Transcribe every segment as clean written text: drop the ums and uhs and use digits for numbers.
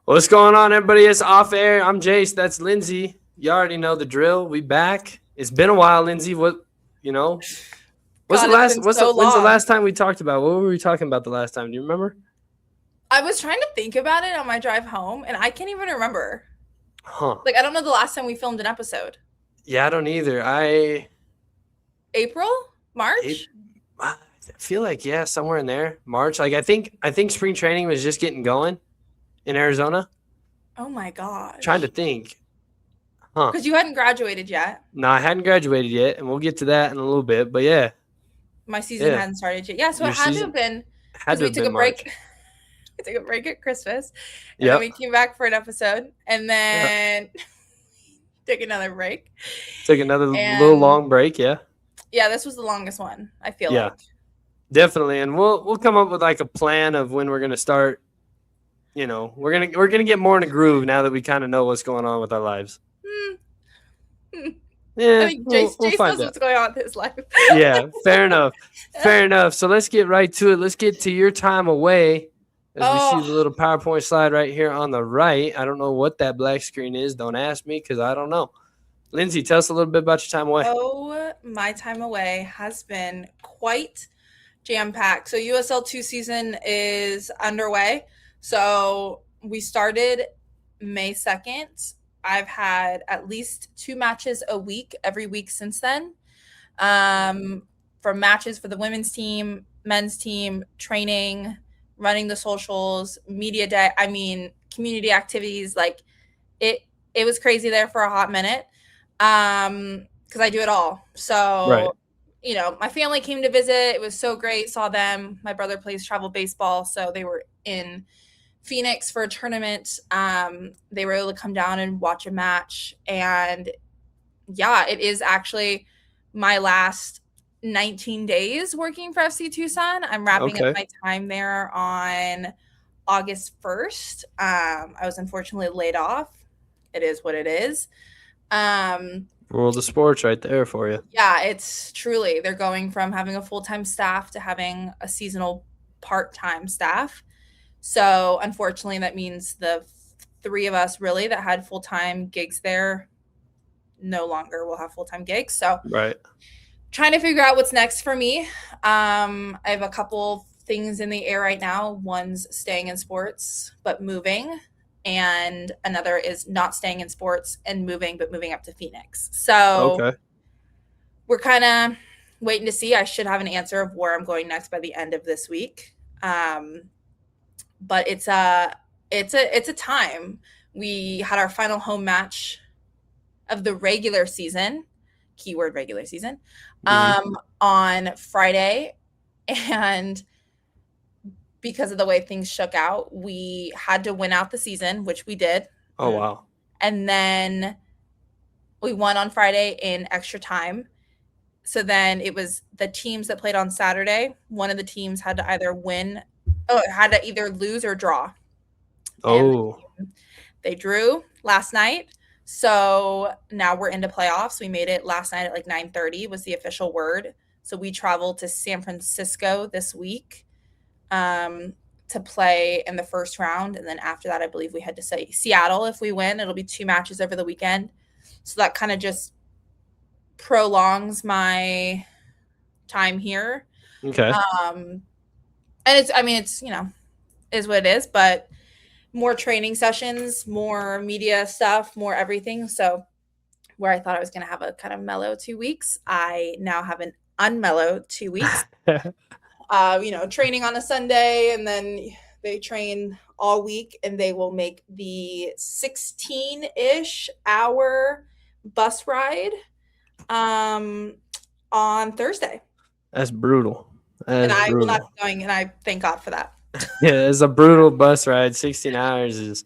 What's going on, everybody? It's Off Air. I'm Jace. That's Lindsay. You already know the drill. We back. It's been a while, Lindsay. You know, what's the God, it's last? been so When's the long. last time we talked about? What were we talking about the last time? Do you remember? I was trying to think about it on my drive home, and I can't even remember. Huh? Like, I don't know the last time we filmed an episode. Yeah, I don't either. April? It, March? I feel like somewhere in there, March. Like I think spring training was just getting going in Arizona. Oh my Trying to gosh. think. Huh? Because you hadn't graduated yet. No, I hadn't graduated yet, and we'll get to that in a little bit. But My season yeah. hadn't started yet. Yeah, so it Your had to have season been had because to we have took been a March. break. We took a break at Christmas, and then Yep. we came back for an episode, and Yeah. then took another break. Took another little And long break. Yeah. yeah, this was the longest one, I feel Yeah. like. Definitely, and we'll come up with like a plan of when we're gonna start. We're gonna get more in a groove now that we kind of know what's going on with our lives. Hmm. Hmm. I Yeah, think we'll Jace find knows out. what's going on with his life. Yeah, fair enough. Fair enough. So let's get right to it. Let's get to your time away. As we see the Oh, little PowerPoint slide right here on the right. I don't know what that black screen is. Don't ask me because I don't know. Lindsay, tell us a little bit about your time away. my time away has been quite jam-packed. So USL 2 season is underway. So we started May 2nd. I've had at least 2 matches a week every week since then. Um, from matches for the women's team, men's team, training, running the socials, media day. I mean, community activities. Like it, it was crazy there for a hot minute. Because I do it all. Right. So, my family came to visit. It was so great. Saw them. My brother plays travel baseball, so they were in Phoenix for a tournament. They were able to come down and watch a match, and yeah, it is actually my last 19 days working for FC Tucson. I'm wrapping up Okay. my time there on August 1st. I was unfortunately laid off. It is what it is. Um, World of sports right there for you. yeah, it's truly, they're going from having a full time staff to having a seasonal part time staff. So, unfortunately, that means the three of us really that had full time gigs there no longer will have full time gigs. So, Right. trying to figure out what's next for me. I have a couple things in the air right now. One's staying in sports, but moving. And another is not staying in sports and moving, but moving up to Phoenix. So Okay. we're kind of waiting to see. I should have an answer of where I'm going next by the end of this week. But it's a time. We had our final home match of the regular season, keyword regular season, Hmm. on Friday. And because of the way things shook out, we had to win out the season, which we did. Oh wow. And then we won on Friday in extra time. So then it was the teams that played on Saturday. One of the teams had to either win, oh, had to either lose or draw. And Oh. they drew last night. So now we're into playoffs. We made it last night at like 9:30 was the official word. So we traveled to San Francisco this week to play in the first round. And then after that, I believe we had to say Seattle if we win. It'll be 2 matches over the weekend. So that kind of just prolongs my time here. Okay. And it's, is what it is, but more training sessions, more media stuff, more everything. So where I thought I was going to have a kind of mellow 2 weeks, I now have an unmellow 2 weeks. Training on a Sunday, and then they train all week, and they will make the 16-ish hour bus ride on Thursday. That's brutal. And That's I will not brutal. be going, and I thank God for that. Yeah, it's a brutal bus ride. 16 hours is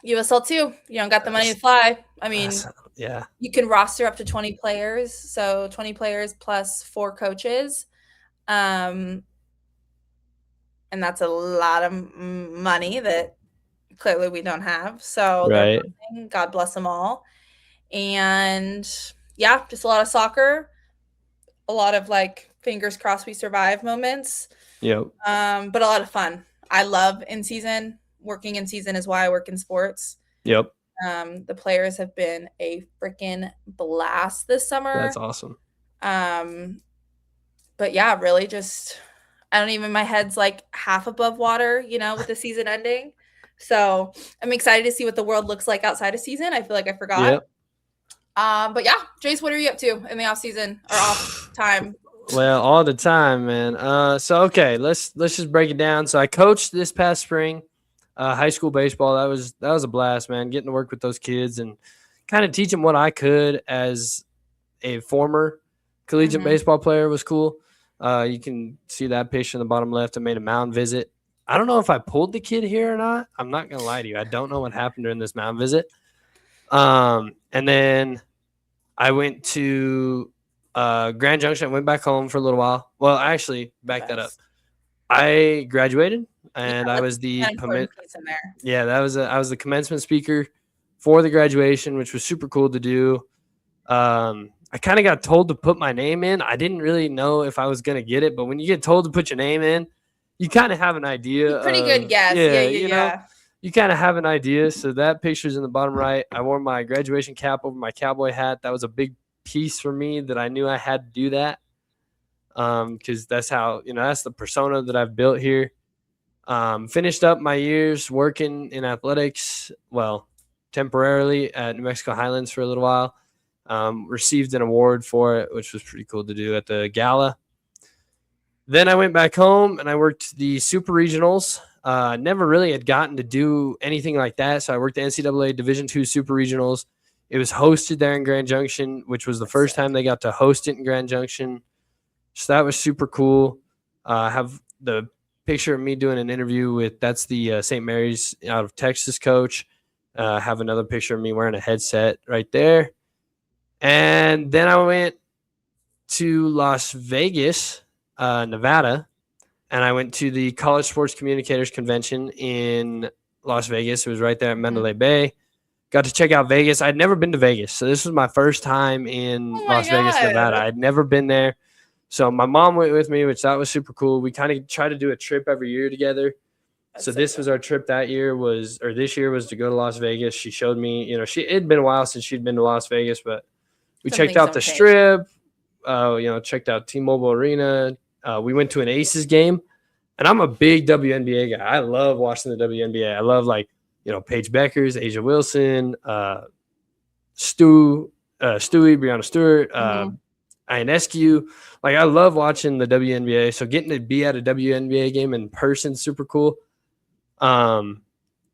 USL 2, you don't got the money to fly. I mean, that's yeah. you can roster up to 20 players, so 20 players plus 4 coaches. Um, and that's a lot of money that clearly we don't have. So they're Right. pushing, God bless them all. And yeah, just a lot of soccer, a lot of like fingers crossed we survive moments, Yep. but a lot of fun. I love in season. working in season is why I work in sports. Yep. The players have been a freaking blast this summer. That's awesome. But yeah, really just, I don't even, my head's like half above water, with the season ending. So I'm excited to see what the world looks like outside of season. I feel like I forgot. Yep. But yeah, Jace, what are you up to in the off season or off time? Well, all the time, man. So okay, let's just break it down. So I coached this past spring, high school baseball. That was a blast, man. Getting to work with those kids and kind of teach them what I could as a former collegiate baseball player was cool. You can see that picture in the bottom left. I made a mound visit. I don't know if I pulled the kid here or not. I'm not gonna lie to you. I don't know what happened during this mound visit. And then I went to Grand Junction. I went back home for a little while. Well, actually, back that up. I graduated, and I was the I was the commencement speaker for the graduation, which was super cool to do. I kind of got told to put my name in. I didn't really know if I was gonna get it, but when you get told to put your name in, you kind of have an idea. Pretty good guess. Yeah. You kind of have an idea. So that picture's in the bottom right. I wore my graduation cap over my cowboy hat. That was a big piece for me that I knew I had to do that. Because that's how, that's the persona that I've built here. Finished up my years working in athletics, well, temporarily at New Mexico Highlands for a little while. Received an award for it, which was pretty cool to do at the gala. Then I went back home and I worked the super regionals. Never really had gotten to do anything like that. So I worked the NCAA Division II Super Regionals. It was hosted there in Grand Junction, which was the first time they got to host it in Grand Junction. So that was super cool. I have the picture of me doing an interview with, that's the St. Mary's out of Texas coach. Have another picture of me wearing a headset right there. And then I went to Las Vegas, Nevada, and I went to the College Sports Communicators Convention in Las Vegas. It was right there at Mandalay Bay. Got to check out Vegas. I'd never been to Vegas, so this was my first time in Las Vegas, Nevada. I'd never been there. So my mom went with me, which that was super cool. We kind of try to do a trip every year together. So this was our trip this year was to go to Las Vegas. She showed me, it had been a while since she'd been to Las Vegas, but we checked out the Strip, checked out T-Mobile Arena. We went to an Aces game, and I'm a big WNBA guy. I love watching the WNBA. I love Paige Beckers, Asia Wilson, Stewie, Breanna Stewart, Ionescu. I love watching the WNBA. So getting to be at a WNBA game in person, super cool.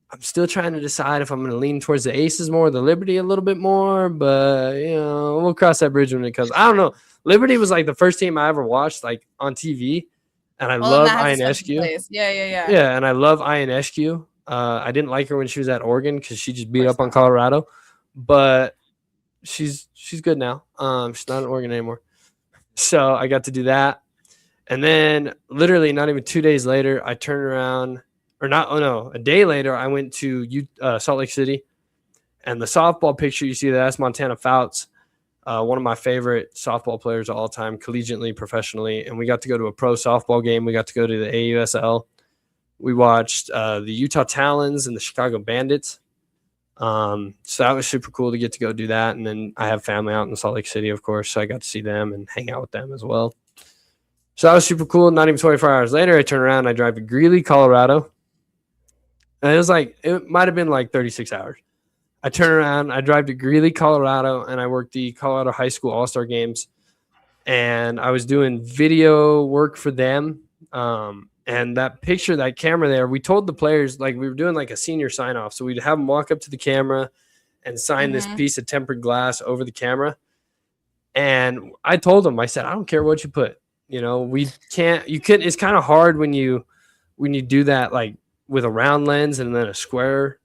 I'm still trying to decide if I'm going to lean towards the Aces more, the Liberty a little bit more, but we'll cross that bridge when it comes. I don't know. Liberty was the first team I ever watched on TV, and I love Ionescu. Yeah, and I love Ionescu. I didn't like her when she was at Oregon because she just beat up on Colorado, but she's good now. She's not at Oregon anymore, so I got to do that, and then literally not even 2 days later, I turned around. A day later, I went to Salt Lake City, and the softball picture you see that's Montana Fouts, one of my favorite softball players of all time, collegiately, professionally, and we got to go to a pro softball game. We got to go to the AUSL. We watched the Utah Talons and the Chicago Bandits. So that was super cool to get to go do that, and then I have family out in Salt Lake City, of course, so I got to see them and hang out with them as well. So that was super cool. Not even 24 hours later, I turn around and I drive to Greeley, Colorado. And it might have been 36 hours. I turn around, I drive to Greeley, Colorado, and I work the Colorado High School All-Star Games. And I was doing video work for them. And that picture, that camera there, we told the players, we were doing a senior sign-off. So we'd have them walk up to the camera and sign this piece of tempered glass over the camera. And I told them, I said, I don't care what you put. It's kind of hard when you do that, with a round lens and then a square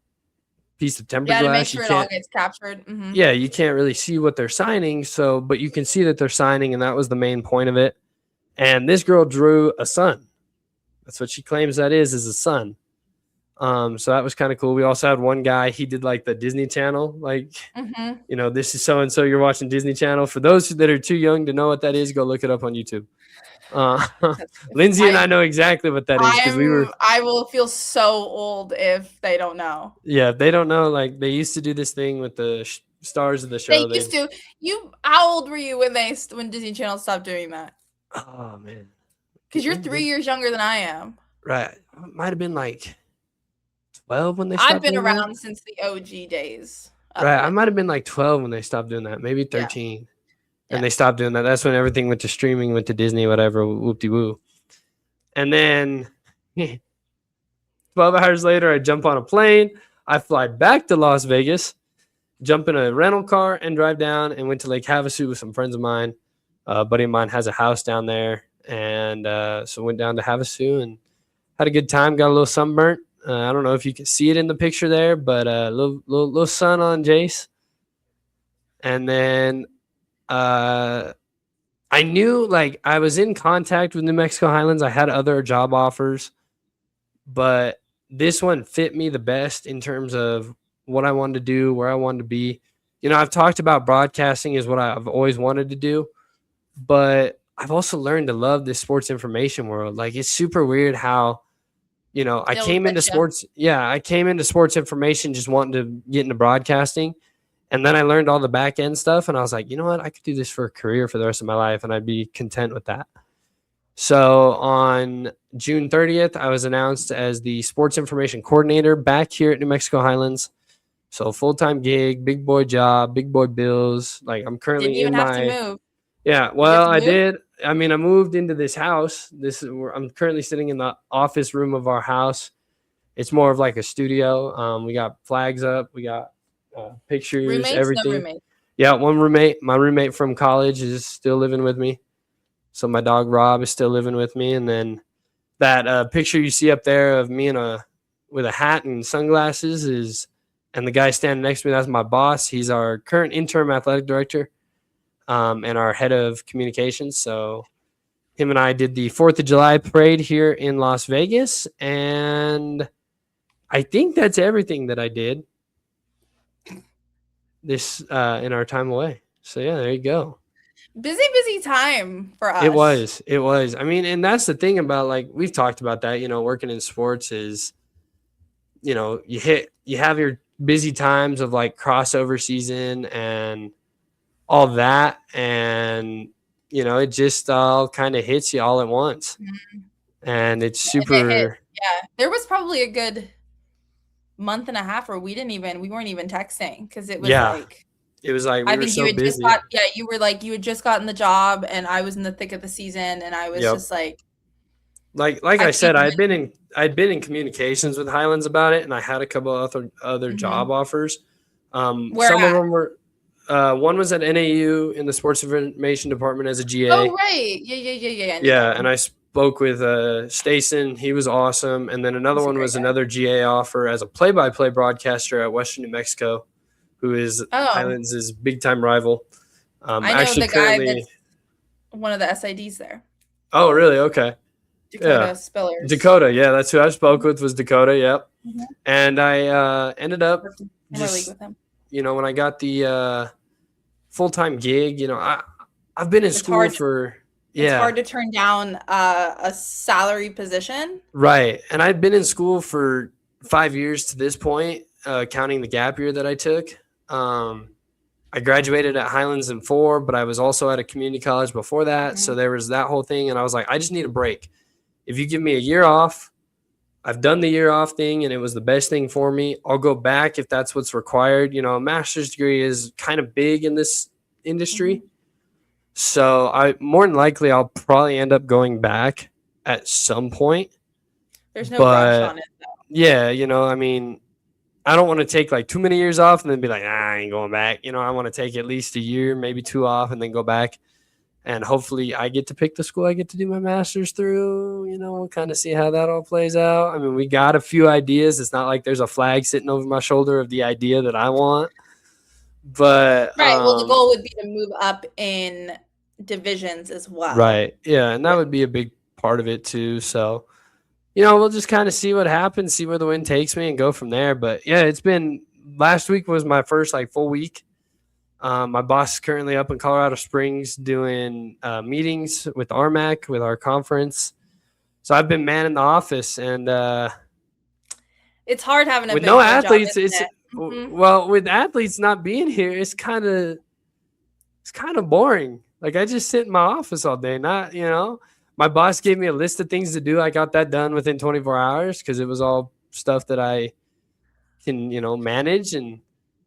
piece of tempered glass. To make sure it all gets captured. Mm-hmm. Yeah, you can't really see what they're signing. But you can see that they're signing, and that was the main point of it. And this girl drew a sun. That's what she claims that is a sun. So that was kind of cool. We also had one guy, he did like the Disney Channel, like, this is so and so, you're watching Disney Channel. For those that are too young to know what that is, go look it up on YouTube. Lindsay and I know exactly what that is because I will feel so old if they don't know. Yeah, they don't know. Like, they used to do this thing with the stars of the show. They used to. How old were you when Disney Channel stopped doing that? Oh man, because you're 3 years younger than I am. Right, might have been like 12 when they stopped. I've been around since the OG days. Right, I might have been like 12 when they stopped doing that, maybe 13. Yeah. And they stopped doing that. That's when everything went to streaming, went to Disney, whatever, whoop-de-woo. And then 12 hours later, I jump on a plane. I fly back to Las Vegas, jump in a rental car, and drive down and went to Lake Havasu with some friends of mine. A buddy of mine has a house down there. And so went down to Havasu and had a good time, got a little sunburnt. I don't know if you can see it in the picture there, but a little sun on Jace. And then I knew, like, I was in contact with New Mexico Highlands. I had other job offers, but this one fit me the best in terms of what I wanted to do, where I wanted to be. I've talked about broadcasting is what I've always wanted to do, but I've also learned to love this sports information world. Like, it's super weird how, I came into sports. Yeah, I came into sports information just wanting to get into broadcasting. And then I learned all the back end stuff. And I was like, you know what? I could do this for a career for the rest of my life. And I'd be content with that. So on June 30th, I was announced as the sports information coordinator back here at New Mexico Highlands. So full-time gig, big boy job, big boy bills. Like, I'm currently Didn't even have to move. Yeah, well, I did. I mean, I moved into this house. I'm currently sitting in the office room of our house. It's more of like a studio. We got flags up. We got pictures, roommates, everything. No roommate. Yeah, one roommate. My roommate from college is still living with me. So my dog Rob is still living with me. And then that picture you see up there of me with a hat and sunglasses and the guy standing next to me, that's my boss. He's our current interim athletic director. And our head of communications. So him and I did the 4th of July parade here in Las Vegas. And I think that's everything that I did this in our time away. So, yeah, there you go. Busy time for us. It was. I mean, and that's the thing about, like, we've talked about that, working in sports is, you have your busy times of like crossover season and all that, and it just all kind of hits you all at once. And it's super. There was probably a good month and a half where we weren't even texting because it was it was like we were so busy. You were like, you had just gotten the job and I was in the thick of the season and I was just like I said, I'd been in communications with Highlands about it, and I had a couple other job offers. Some of them were. One was at NAU in the sports information department as a GA. Oh, right. Yeah. Yeah, and I spoke with Stason. He was awesome. And then another one was another GA offer as a play-by-play broadcaster at Western New Mexico, who is Highlands' big-time rival. I know the guy that's one of the SIDs there. Oh, really? Okay. Dakota Spillers. Dakota, yeah, that's who I spoke with was Dakota, yep. Mm-hmm. And I ended up just, with him. When I got the full-time gig, I've been in school for it's hard to turn down a salary position, right? And I've been in school for 5 years to this point, counting the gap year that I took. I graduated at Highlands in 4, but I was also at a community college before that, so there was that whole thing, and I was like, I just need a break. If you give me a year off, I've done the year off thing and it was the best thing for me. I'll go back if that's what's required. A master's degree is kind of big in this industry. Mm-hmm. So more than likely I'll probably end up going back at some point. There's no rush on it though. Yeah, I mean, I don't want to take like too many years off and then be like, I ain't going back. I want to take at least a year, maybe 2 off and then go back. And hopefully I get to pick the school I get to do my master's through, kind of see how that all plays out. I mean, we got a few ideas. It's not like there's a flag sitting over my shoulder of the idea that I want. But right. Well, the goal would be to move up in divisions as well. Right. Yeah. And that would be a big part of it too. So we'll just kind of see what happens, see where the wind takes me, and go from there. But yeah, it's been last week was my first like full week. My boss is currently up in Colorado Springs doing meetings with RMAC with our conference. So I've been manning the office, and It's hard having a with big no boy job, athletes, isn't it's it? Mhm. well, with athletes not being here, it's kind of boring. Like I just sit in my office all day. Not my boss gave me a list of things to do. I got that done within 24 hours because it was all stuff that I can manage. And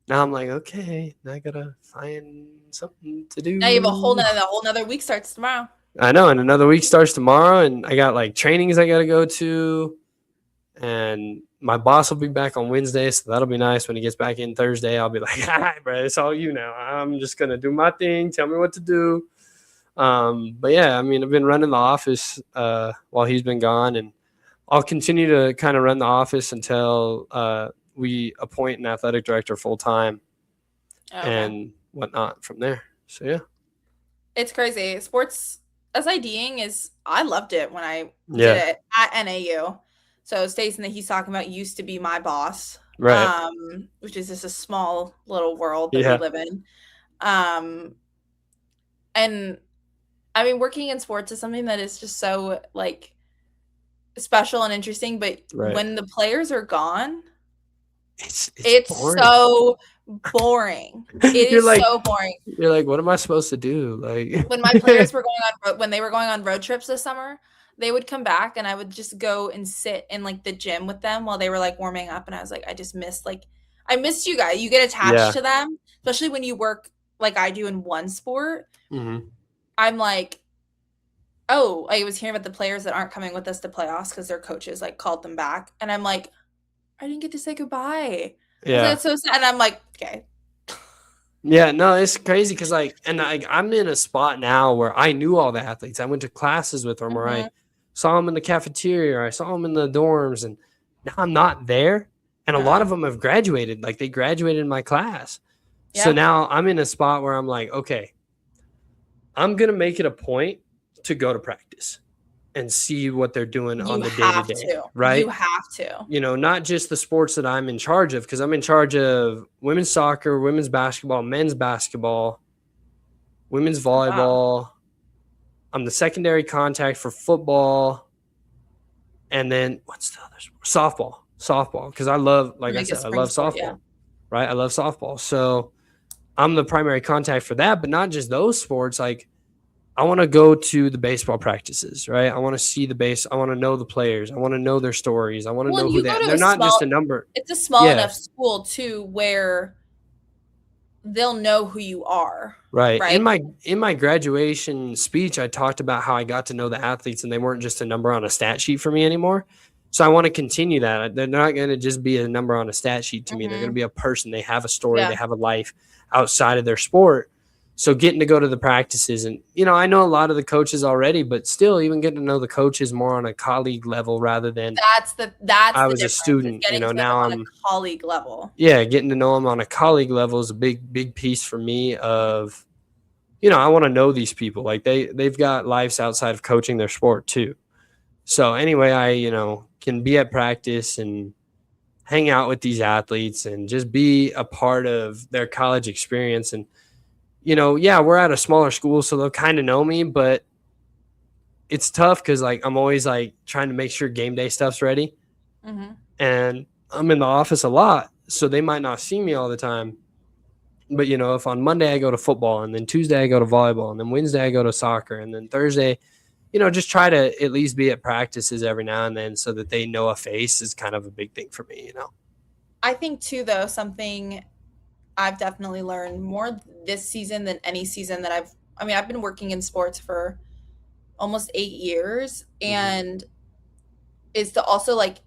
now I'm like, okay, now I gotta find something to Now you have do. a whole nother week starts tomorrow. I know, and another week starts tomorrow, and I got like trainings I gotta go to, and my boss will be back on Wednesday, so that'll be nice. When he gets back in Thursday, I'll be like, "All right, bro, it's all you now. I'm just gonna do my thing. Tell me what to do." But yeah, I mean, I've been running the office while he's been gone, and I'll continue to kind of run the office until we appoint an athletic director full time Okay. and whatnot from there. So yeah, It's crazy. Sports SIDing is I loved it when I did yeah, it at NAU. So Stason that he's talking about used to be my boss. right, Which is just a small little world that we yeah, live in. Um and I mean working in sports is something that is just so like special and interesting, but right. when the players are gone, It's it's boring. so boring. It you're is like so boring. you're like, what am I supposed to do? Like, When my players were when they were going on road trips this summer, they would come back and I would just go and sit in like the gym with them while they were like warming up, and I was like, I just missed like I missed you guys. You get attached yeah, to them, especially when you work like I do in one sport. hmm I'm like, oh, I was hearing about the players that aren't coming with us to playoffs because their coaches like called them back, and I'm like, I didn't get to say goodbye. I was like, yeah, that's so sad. And I'm like, okay, yeah. No, it's crazy because I'm in a spot now where I knew all the athletes. I went to classes with them, or I hmm saw them in the cafeteria, or I saw them in the dorms, and now I'm not there. And a lot uh, of them have graduated. Like they graduated in my class. So yeah. now I'm in a spot where I'm like, okay, I'm gonna make it a point to go to practice and see what they're doing on You the day to have day, to. You right? have to. Not just the sports that I'm in charge of, because I'm in charge of women's soccer, women's basketball, men's basketball, women's Wow. volleyball. I'm the secondary contact for football. And then what's the other sport? Softball. Because I love, like I Like a said, I spring love sport, yeah. softball, right? I love softball. So I'm the primary contact for that, but not just those sports. Like I want to go to the baseball practices, right? I want to see the base. I want to know the players. I want to know their stories. I want to Well, know and who you they go are. to They're not just a number. it's a small Yeah, enough school too where they'll know who you are, right. right? In my graduation speech, I talked about how I got to know the athletes and they weren't just a number on a stat sheet for me anymore. So I want to continue that. They're not going to just be a number on a stat sheet to me. They're going to Mhm. be a person. They have a story. They Yeah. have a life outside of their sport. So getting to go to the practices and I know a lot of the coaches already, but still even getting to know the coaches more on a colleague level rather than That's I the was a difference, is student. getting to know them Now on a I'm colleague level. yeah, getting to know them on a colleague level is a big piece for me of I want to know these people. Like they've got lives outside of coaching their sport too. So anyway, I can be at practice and hang out with these athletes and just be a part of their college experience. And yeah, we're at a smaller school, so they'll kind of know me, but it's tough because like I'm always like trying to make sure game day stuff's ready, Mhm. and I'm in the office a lot, so they might not see me all the time. But if on Monday I go to football, and then Tuesday I go to volleyball, and then Wednesday I go to soccer, and then Thursday, just try to at least be at practices every now and then so that they know a face is kind of a big thing for me. I think too though, something I've definitely learned more this season than any season that I've been working in sports for almost 8 years, hmm and is to also like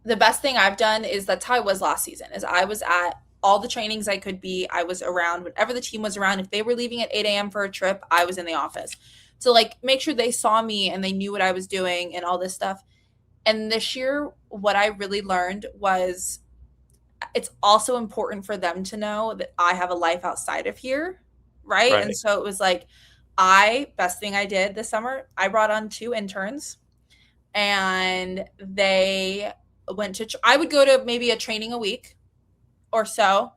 the best thing I've done is that's how I was last season. Is I was at all the trainings I could be. I was around whenever the team was around. If they were leaving at 8 a.m. for a trip, I was in the office. To like make sure they saw me and they knew what I was doing and all this stuff. And this year, what I really learned was it's also important for them to know that I have a life outside of here. Right. And Right. so it was like, best thing I did this summer, I brought on 2 interns. and they went to I would go to maybe a training a week or so.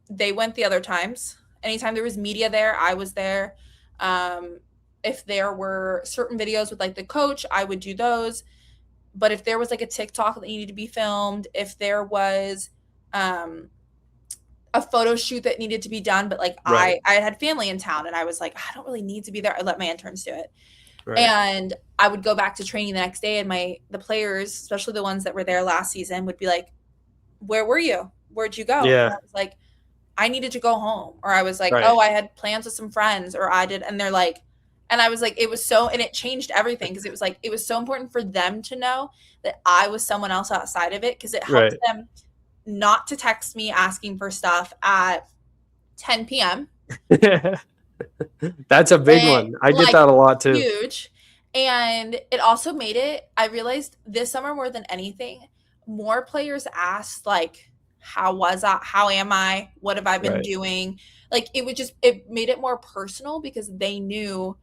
They went the other times. Anytime there was media there, I was there. If there were certain videos with like the coach, I would do those. But if there was like a TikTok that needed to be filmed, if there was a photo shoot that needed to be done, but like Right. I had family in town and I was like, I don't really need to be there. I let my interns do it. Right. And I would go back to training the next day, and the players, especially the ones that were there last season, would be like, "Where were you? Where'd you go?" Yeah. And I was like, "I needed to go home," or I was like, Right. "Oh, I had plans with some friends," or I did, and they're like, and I was like, it was so, and it changed everything because it was like it was so important for them to know that I was someone else outside of it because it helped Right. them not to text me asking for stuff at 10 p.m. That's a big And, one. I get like, that a lot too. huge. And it also made it, I realized this summer more than anything, more players asked, like, how was I? How am I? What have I been Right. doing? Like, it made it more personal because they knew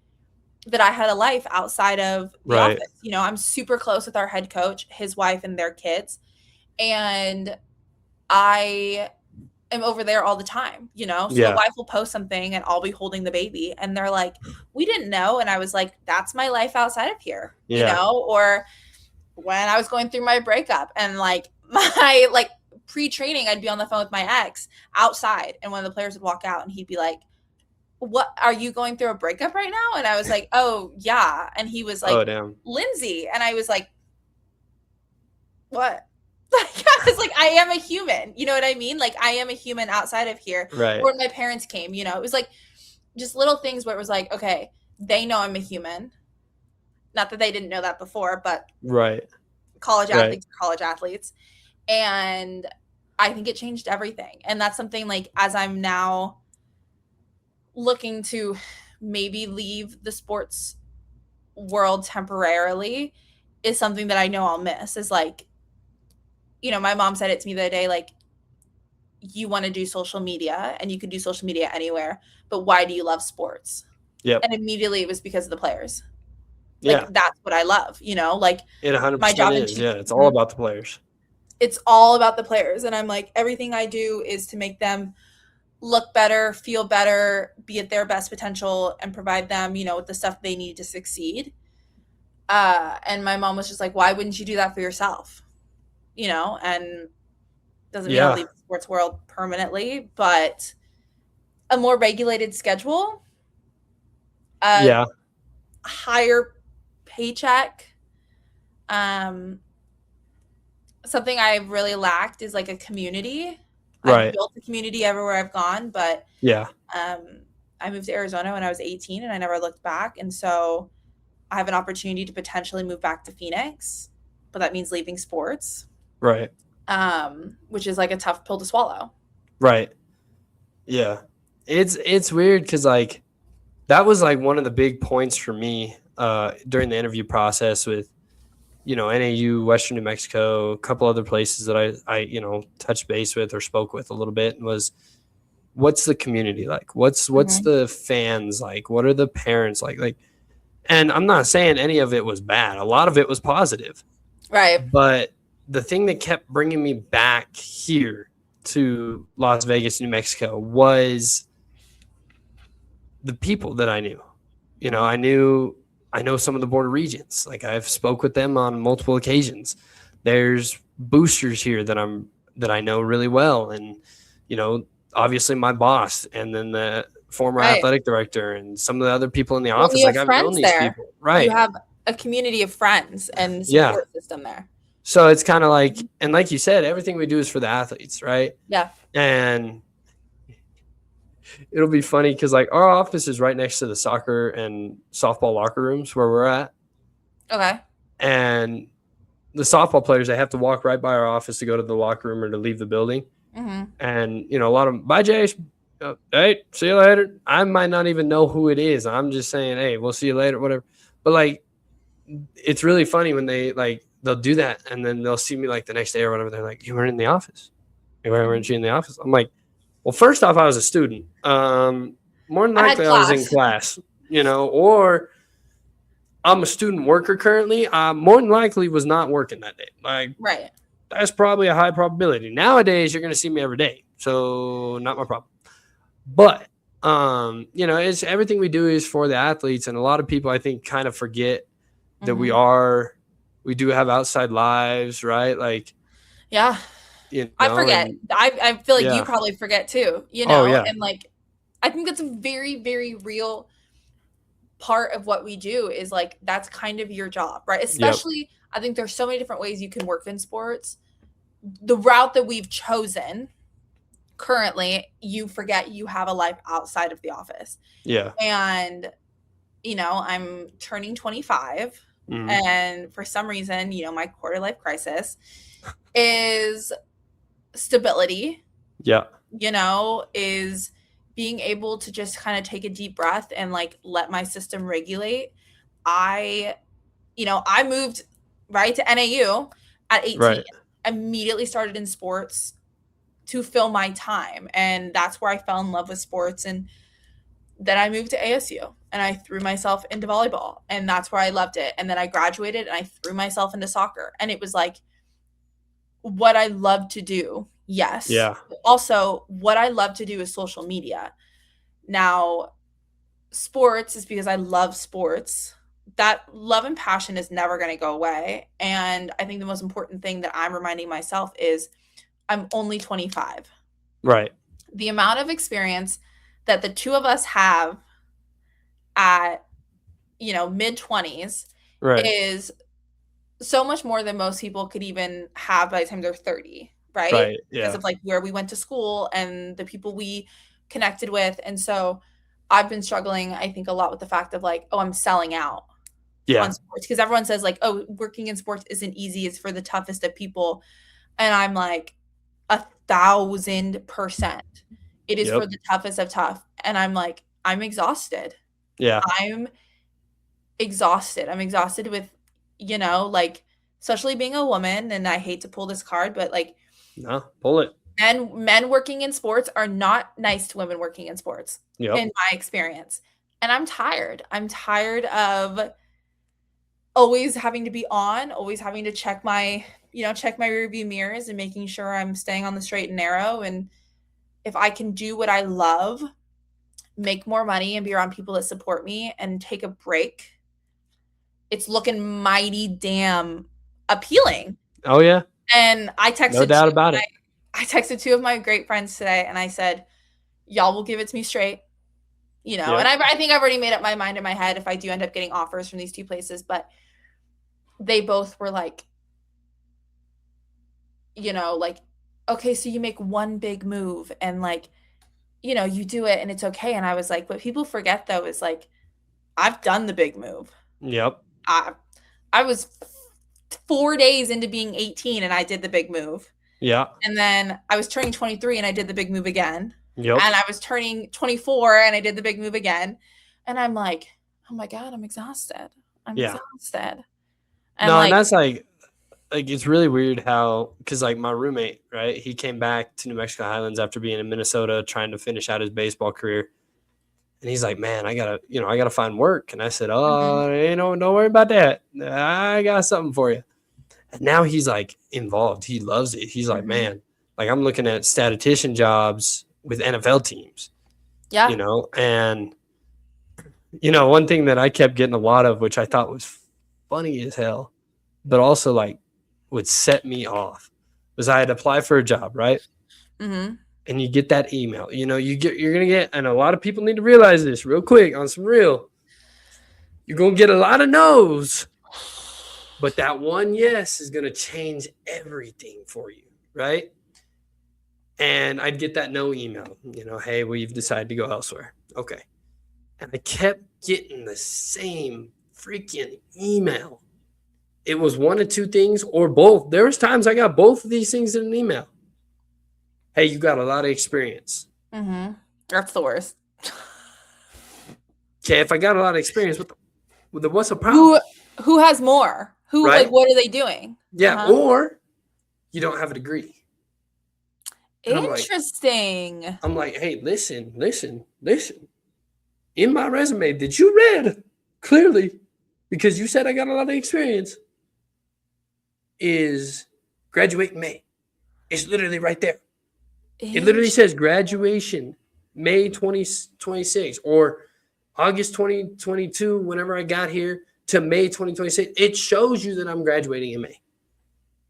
that I had a life outside of the Right. office. You know, I'm super close with our head coach, his wife, and their kids. And I am over there all the time, you know? So the Yeah. wife will post something and I'll be holding the baby. And they're like, we didn't know. And I was like, that's my life outside of here, you Yeah. know? Or when I was going through my breakup and like my like pre-training, I'd be on the phone with my ex outside. And one of the players would walk out and he'd be like, what are you going through a breakup right now? And I was like, oh yeah. And he was Oh like, damn. Lindsay. And I was like, what? I was like, I am a human. You know what I mean? Like, I am a human outside of here. Right. Or when my parents came, you know, it was like just little things where it was like, okay, they know I'm a human. Not that they didn't know that before, but Right. college Right. athletes are college athletes. And I think it changed everything. And that's something like as I'm now looking to maybe leave the sports world temporarily is something that I know I'll miss is like, you know, my mom said it to me the other day, like, you want to do social media and you can do social media anywhere, but why do you love sports? Yep. And immediately it was because of the players. Yeah. Like, that's what I love, you know, like It 100% my job is. Yeah. It's all about the players. It's all about the players. And I'm like, everything I do is to make them look better, feel better, be at their best potential, and provide them, you know, with the stuff they need to succeed. And my mom was just like, why wouldn't you do that for yourself? You know, and doesn't mean I'll leave the sports world permanently, but a more regulated schedule, higher paycheck. Something I've really lacked is like a community. Right. I've built a community everywhere I've gone, but yeah, I moved to Arizona when I was 18 and I never looked back. And so I have an opportunity to potentially move back to Phoenix, but that means leaving sports. Right. Which is like a tough pill to swallow. Right. Yeah. It's weird because like that was like one of the big points for me during the interview process with, you know, NAU, Western New Mexico, a couple other places that I you know, touched base with or spoke with a little bit was what's the community like? What's the fans like? What are the parents like? Like, and I'm not saying any of it was bad. A lot of it was positive. Right. But the thing that kept bringing me back here to Las Vegas, New Mexico was the people that I knew. You know, I know some of the border regions. Like I've spoke with them on multiple occasions. There's boosters here that I know really well, and you know, obviously my boss, and then the former athletic director, and some of the other people in the office. Like I've known these people, right? You have a community of friends and support system there. So it's kind of like, and like you said, everything we do is for the athletes, right? Yeah. And it'll be funny because like our office is right next to the soccer and softball locker rooms where we're at. Okay. And the softball players, they have to walk right by our office to go to the locker room or to leave the building. Mm-hmm. And, you know, a lot of them, bye, Jace. Hey, see you later. I might not even know who it is. I'm just saying, hey, we'll see you later, whatever. But like, it's really funny when they'll do that and then they'll see me like the next day or whatever. They're like, you weren't in the office. Why weren't you in the office? I'm like, well, first off, I was a student. More than likely, I was in class, you know, or I'm a student worker currently, I more than likely was not working that day. Like, Right. that's probably a high probability. Nowadays, you're going to see me every day, so not my problem. But it's everything we do is for the athletes, and a lot of people I think kind of forget that we do have outside lives, right? Like, Yeah. I forget. and I feel like you yeah. probably forget too, Oh yeah. and like I think that's a very, very real part of what we do is like that's kind of your job, right? Yep. Especially I think there's so many different ways you can work in sports. The route that we've chosen currently, you forget you have a life outside of the office. Yeah. And I'm turning 25 Mhm. and for some reason, my quarter life crisis is stability, Yeah. is being able to just kind of take a deep breath and like let my system regulate. I moved right to NAU at 18, Right. immediately started in sports to fill my time. And that's where I fell in love with sports. And then I moved to ASU and I threw myself into volleyball. And that's where I loved it. And then I graduated and I threw myself into soccer. And it was like what I love to do. Yes. Yeah. Also, what I love to do is social media. Now, sports is because I love sports. That love and passion is never going to go away. And I think the most important thing that I'm reminding myself is I'm only 25. Right. The amount of experience that the two of us have at, mid 20s Right. is so much more than most people could even have by the time they're 30, right? Right. Because Yeah. of like where we went to school and the people we connected with. And so I've been struggling, I think, a lot with the fact of like, oh, I'm selling out Yeah. on sports because everyone says like, oh, working in sports isn't easy. It's for the toughest of people. And I'm like, 1,000%. It is Yep. for the toughest of tough. And I'm like, I'm exhausted. Yeah. I'm exhausted. I'm exhausted with, like, especially being a woman. And I hate to pull this card, but like, No, pull it. men working in sports are not nice to women working in sports, Yep. in my experience. And I'm tired. I'm tired of always having to be on, always having to check my rearview mirrors and making sure I'm staying on the straight and narrow. And if I can do what I love, make more money and be around people that support me and take a break, it's looking mighty damn appealing. Oh yeah. And I texted No doubt about it. I texted two of my great friends today and I said, y'all will give it to me straight. Yep. And I think I've already made up my mind in my head if I do end up getting offers from these two places, but they both were like, like, okay, so you make one big move and like, you do it and it's okay. And I was like, what people forget though is like, I've done the big move. Yep. I was 4 days into being 18 and I did the big move. Yeah. And then I was turning 23 and I did the big move again. Yep. And I was turning 24 and I did the big move again. And I'm like, oh my God, I'm exhausted. I'm exhausted. And no, and that's like it's really weird how, because like my roommate, right, he came back to New Mexico Highlands after being in Minnesota trying to finish out his baseball career, and he's like, man, I gotta find work. And I said, oh, don't worry about that, I got something for you. And now he's like involved, he loves it. He's like, man, like I'm looking at statistician jobs with NFL teams. Yeah. And one thing that I kept getting a lot of, which I thought was funny as hell, but also like would set me off, was I had applied for a job, right? Mm-hmm. And you get that email. You're gonna get, and a lot of people need to realize this real quick on some real. You're gonna get a lot of no's, but that one yes is gonna change everything for you, right? And I'd get that no email. Hey, we've decided to go elsewhere. Okay. And I kept getting the same freaking email. It was one of two things or both. There was times I got both of these things in an email. Hey, you got a lot of experience. Mm-hmm. That's the worst. Okay, if I got a lot of experience, what's the problem? Who has more? Who, right? Like, what are they doing? Yeah, or you don't have a degree. And interesting. I'm like, hey, listen. In my resume that you read, clearly because you said I got a lot of experience, is graduate in May. It's literally right there. It literally says graduation May 2026 or August 2022, whenever I got here, to May 2026. It shows you that I'm graduating in May.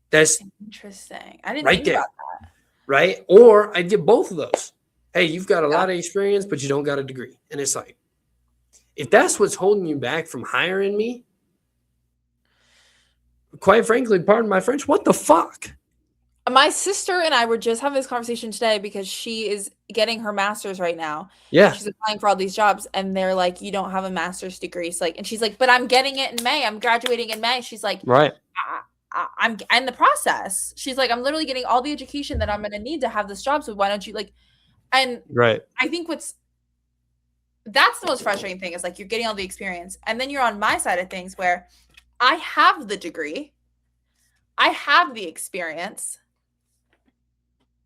That's interesting. I didn't right think there. about that. Right? Or I'd get both of those. Hey, you've got a lot of experience, but you don't got a degree. And it's like, if that's what's holding you back from hiring me, quite frankly, pardon my French, what the fuck? My sister and I were just having this conversation today because she is getting her master's right now. Yeah. She's applying for all these jobs and they're like, you don't have a master's degree. So like, and she's like, but I'm getting it in May. I'm graduating in May. She's like, right. I'm in the process. She's like, I'm literally getting all the education that I'm going to need to have this job. So why don't you like, and right. I think that's the most frustrating thing is like, you're getting all the experience. And then you're on my side of things where I have the degree. I have the experience.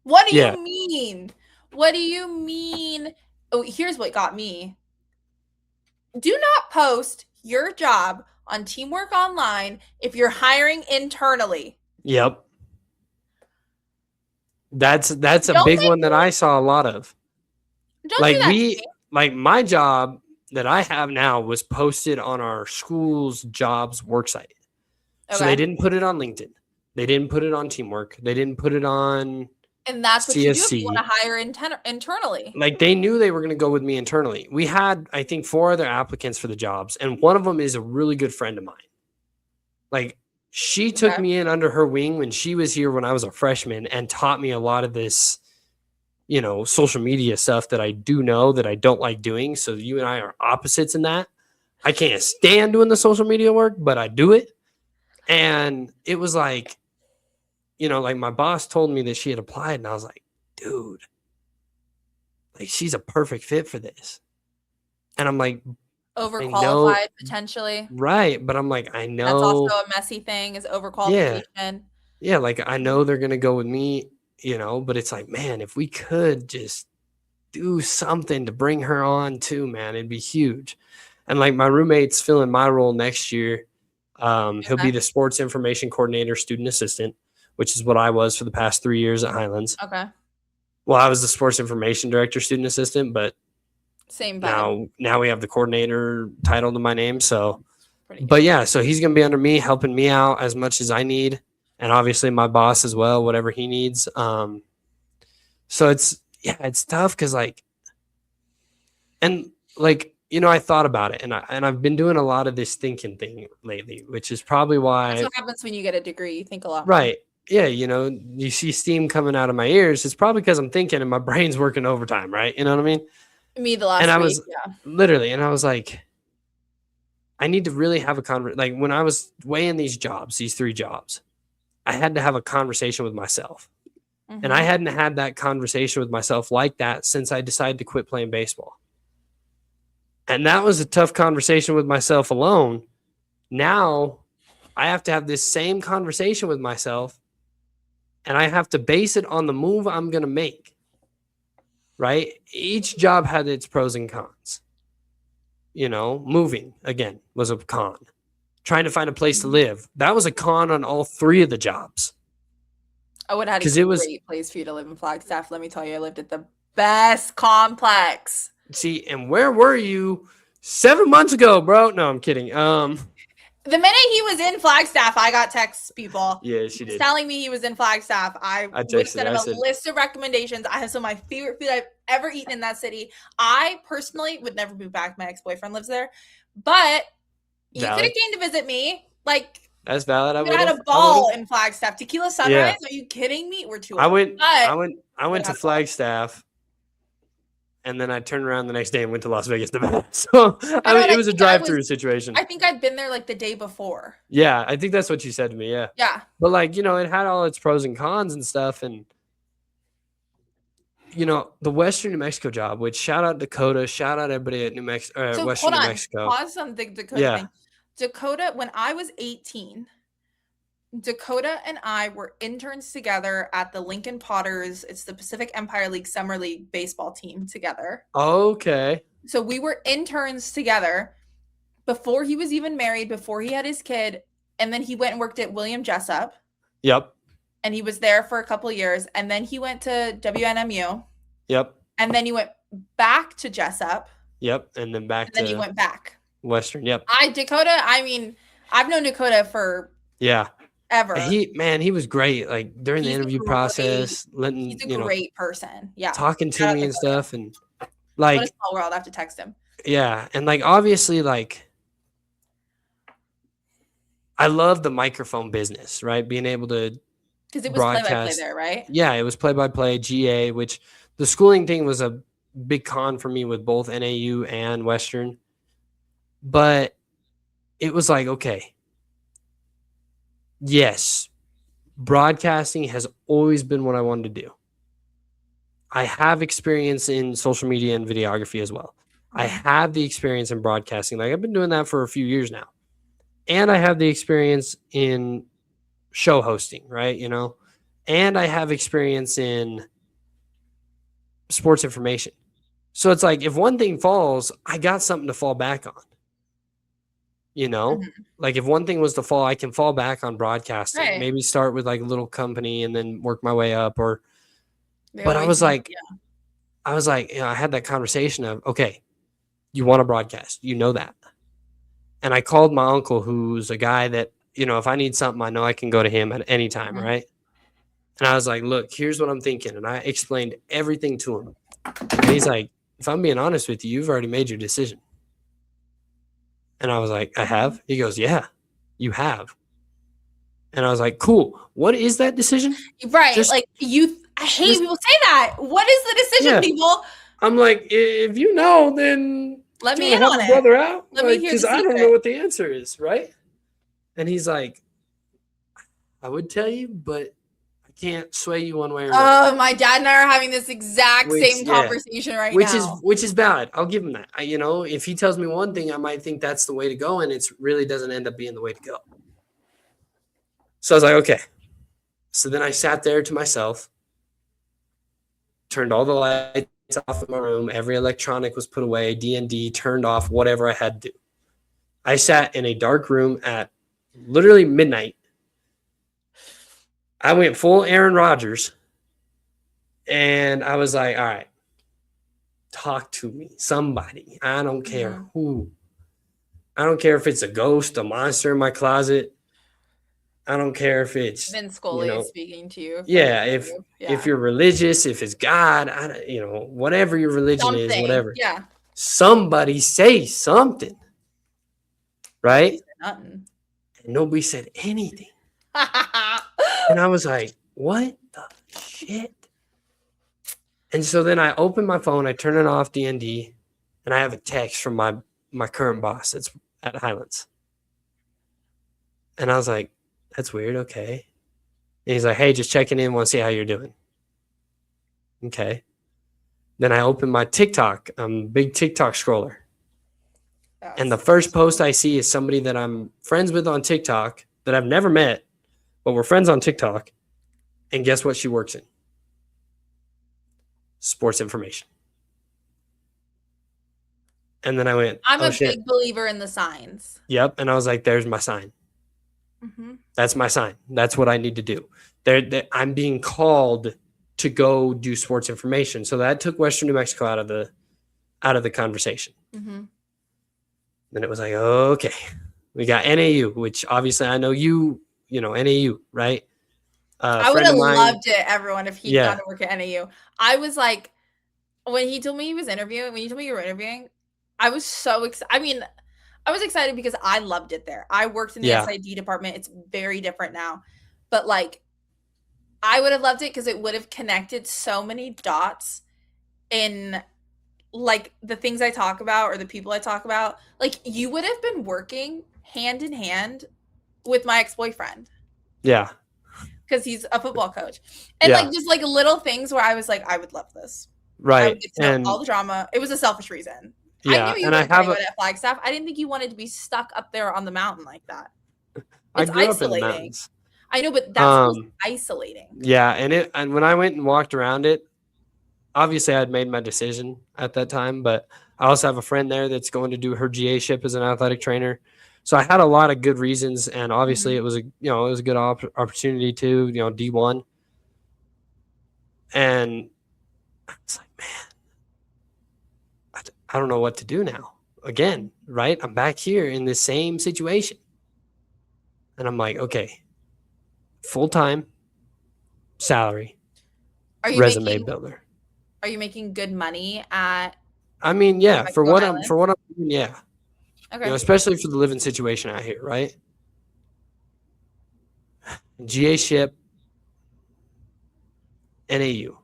What do you mean? What do you mean? Oh, here's what got me. Do not post your job on Teamwork Online if you're hiring internally. Yep. That's a big one that I saw a lot of. Like my job that I have now was posted on our school's jobs worksite. Okay. So they didn't put it on LinkedIn. They didn't put it on Teamwork. They didn't put it on And that's what CSC. You do if you want to hire internally. Like they knew they were going to go with me internally. We had, I think, 4 other applicants for the jobs. And one of them is a really good friend of mine. Like she took me in under her wing when she was here when I was a freshman and taught me a lot of this, you know, social media stuff that I do know that I don't like doing. So you and I are opposites in that. I can't stand doing the social media work, but I do it. And it was like, you know, like my boss told me that she had applied and I was like, dude, like she's a perfect fit for this. And I'm like, overqualified potentially. Right. But I'm like, I know. That's also a messy thing is overqualification. Yeah. Like I know they're going to go with me, you know, but it's like, man, if we could just do something to bring her on too, man, it'd be huge. And like my roommate's filling my role next year. He'll be the sports information coordinator, student assistant, which is what I was for the past 3 years at Highlands. Okay. Well, I was the sports information director, student assistant, but same now we have the coordinator title to my name. So, but yeah, so he's going to be under me, helping me out as much as I need. And obviously my boss as well, whatever he needs. So it's tough. Cause like, and like, you know, I thought about it and I've been doing a lot of this thinking thing lately, which is probably why. That's what happens when you get a degree. You think a lot. Right. Yeah. You know, you see steam coming out of my ears. It's probably because I'm thinking and my brain's working overtime. Right. You know what I mean? Me the last and I week, was literally, and I was like, I need to really have a conversation. Like when I was weighing these 3 jobs, I had to have a conversation with myself. Mm-hmm. And I hadn't had that conversation with myself like that since I decided to quit playing baseball. And that was a tough conversation with myself alone. Now I have to have this same conversation with myself and I have to base it on the move I'm going to make. Right? Each job had its pros and cons. You know, moving again was a con. Trying to find a place to live. That was a con on all 3 of the jobs. I would have had a great place for you to live in Flagstaff. Let me tell you, I lived at the best complex. See, and where were you 7 months ago, bro? No, I'm kidding. The minute he was in Flagstaff, I got texts, people. Yeah, she did. Telling me he was in Flagstaff. I sent him a list of recommendations. I have some of my favorite food I've ever eaten in that city. I personally would never move back. My ex-boyfriend lives there. But you could have came to visit me. Like, that's valid. I had a ball in Flagstaff. Tequila Sunrise? Yeah. Are you kidding me? We're too old. I went to Flagstaff. And then I turned around the next day and went to Las Vegas, Nevada. So it was a drive-through situation. I think I'd been there like the day before. Yeah, I think that's what you said to me. Yeah. Yeah. But like, you know, it had all its pros and cons and stuff. And, you know, the Western New Mexico job, which shout out Dakota, shout out everybody at Western New Mexico. Pause on the Dakota thing. Dakota, when I was 18, Dakota and I were interns together at the Lincoln Potters. It's the Pacific Empire League Summer League baseball team together. Okay. So we were interns together. before he was even married, before he had his kid, and then he went and worked at William Jessup. Yep. And he was there for a couple of years, and then he went to WNMU. Yep. And then he went back to Jessup. Yep. And then back and then to he went back. Western. Yep. Dakota, I mean, I've known Dakota for ever. He was great. Like during the interview process, he's a great person. Yeah. Talking to me and stuff. And like, what a small world. I have to text him. Yeah. And like, obviously, like, I love the microphone business, right? Being able to, because it was play-by-play there, right? Yeah, it was play-by-play, GA, which the schooling thing was a big con for me with both NAU and Western. But it was like, okay, yes, broadcasting has always been what I wanted to do. I have experience in social media and videography as well. I have the experience in broadcasting. Like I've been doing that for a few years now. And I have the experience in show hosting, right? You know, and I have experience in sports information. So it's like if one thing falls, I got something to fall back on. You know, like if one thing was to fall, I can fall back on broadcasting. Right. Maybe start with like a little company and then work my way up. But I was like, I had that conversation of, okay, you want to broadcast, you know that. And I called my uncle, who's a guy that, you know, if I need something, I know I can go to him at any time, right? And I was like, look, here's what I'm thinking. And I explained everything to him. And he's like, if I'm being honest with you, you've already made your decision. And I was like, I have? He goes, yeah, you have. And I was like, cool. What is that decision? Right. I hate people say that. What is the decision, people? I'm like, if you know, then let me in on it. Brother out. Let me hear the secret. I don't know what the answer is, right? And he's like, I would tell you, but I can't sway you one way or another. Oh, my dad and I are having this exact same conversation right now. Which is valid. I'll give him that. You know, if he tells me one thing, I might think that's the way to go, and it really doesn't end up being the way to go. So I was like, okay. So then I sat there to myself, turned all the lights off in my room. Every electronic was put away, D&D, turned off, whatever I had to do. I sat in a dark room at literally midnight. I went full Aaron Rodgers, and I was like, all right, talk to me, somebody. I don't care who. I don't care if it's a ghost, a monster in my closet. I don't care if it's Vin Scully is speaking to you. Yeah, if you're religious, if it's God, whatever your religion is, whatever. Yeah. Somebody say something, right? Nothing. And nobody said anything. And I was like, what the shit? And so then I open my phone, I turn it off D&D, and I have a text from my current boss that's at Highlands. And I was like, that's weird. Okay. And he's like, hey, just checking in, want to see how you're doing. Okay. Then I open my TikTok. I'm a big TikTok scroller. And the first post I see is somebody that I'm friends with on TikTok that I've never met, but we're friends on TikTok. And guess what she works in? Sports information. And then I went, I'm a big believer in the signs. Yep. And I was like, there's my sign. Mm-hmm. That's my sign. That's what I need to do. I'm being called to go do sports information. So that took Western New Mexico out of the conversation. Mm-hmm. Then it was like, okay, we got NAU, which obviously I know you know, NAU, right? I would have loved it, everyone, if he got to work at NAU. I was like, when you told me you were interviewing, I was so excited. I mean, I was excited because I loved it there. I worked in the SID department. It's very different now. But like, I would have loved it because it would have connected so many dots in like the things I talk about or the people I talk about. Like, you would have been working hand in hand with my ex-boyfriend. Yeah. Because he's a football coach. And like just like little things where I was like, I would love this. Right. I would get to know all the drama. It was a selfish reason. Yeah, I knew you were very good at Flagstaff. I didn't think you wanted to be stuck up there on the mountain like that. I grew up in the mountains. I know, but that's isolating. Yeah, and when I went and walked around it, obviously I had made my decision at that time, but I also have a friend there that's going to do her GA ship as an athletic trainer. So I had a lot of good reasons, and obviously it was a good opportunity too. D1, and it's like, man, I don't know what to do now. Again, right? I'm back here in the same situation, and I'm like, okay, full time salary, resume builder. Are you making good money at? I mean, yeah, for what I'm doing, yeah. Okay. Especially for the living situation out here, right? GA ship, NAU.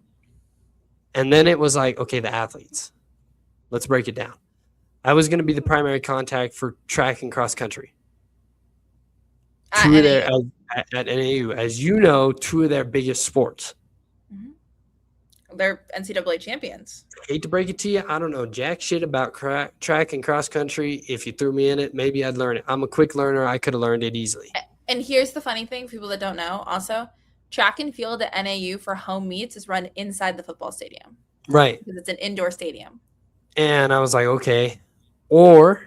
And then it was like, okay, the athletes. Let's break it down. I was going to be the primary contact for track and cross country. At NAU. As you know, two of their biggest sports. They're NCAA champions. I hate to break it to you. I don't know jack shit about track and cross country. If you threw me in it, maybe I'd learn it. I'm a quick learner. I could have learned it easily. And here's the funny thing, people that don't know, also, track and field at NAU for home meets is run inside the football stadium. Right. Because it's an indoor stadium. And I was like, okay. Or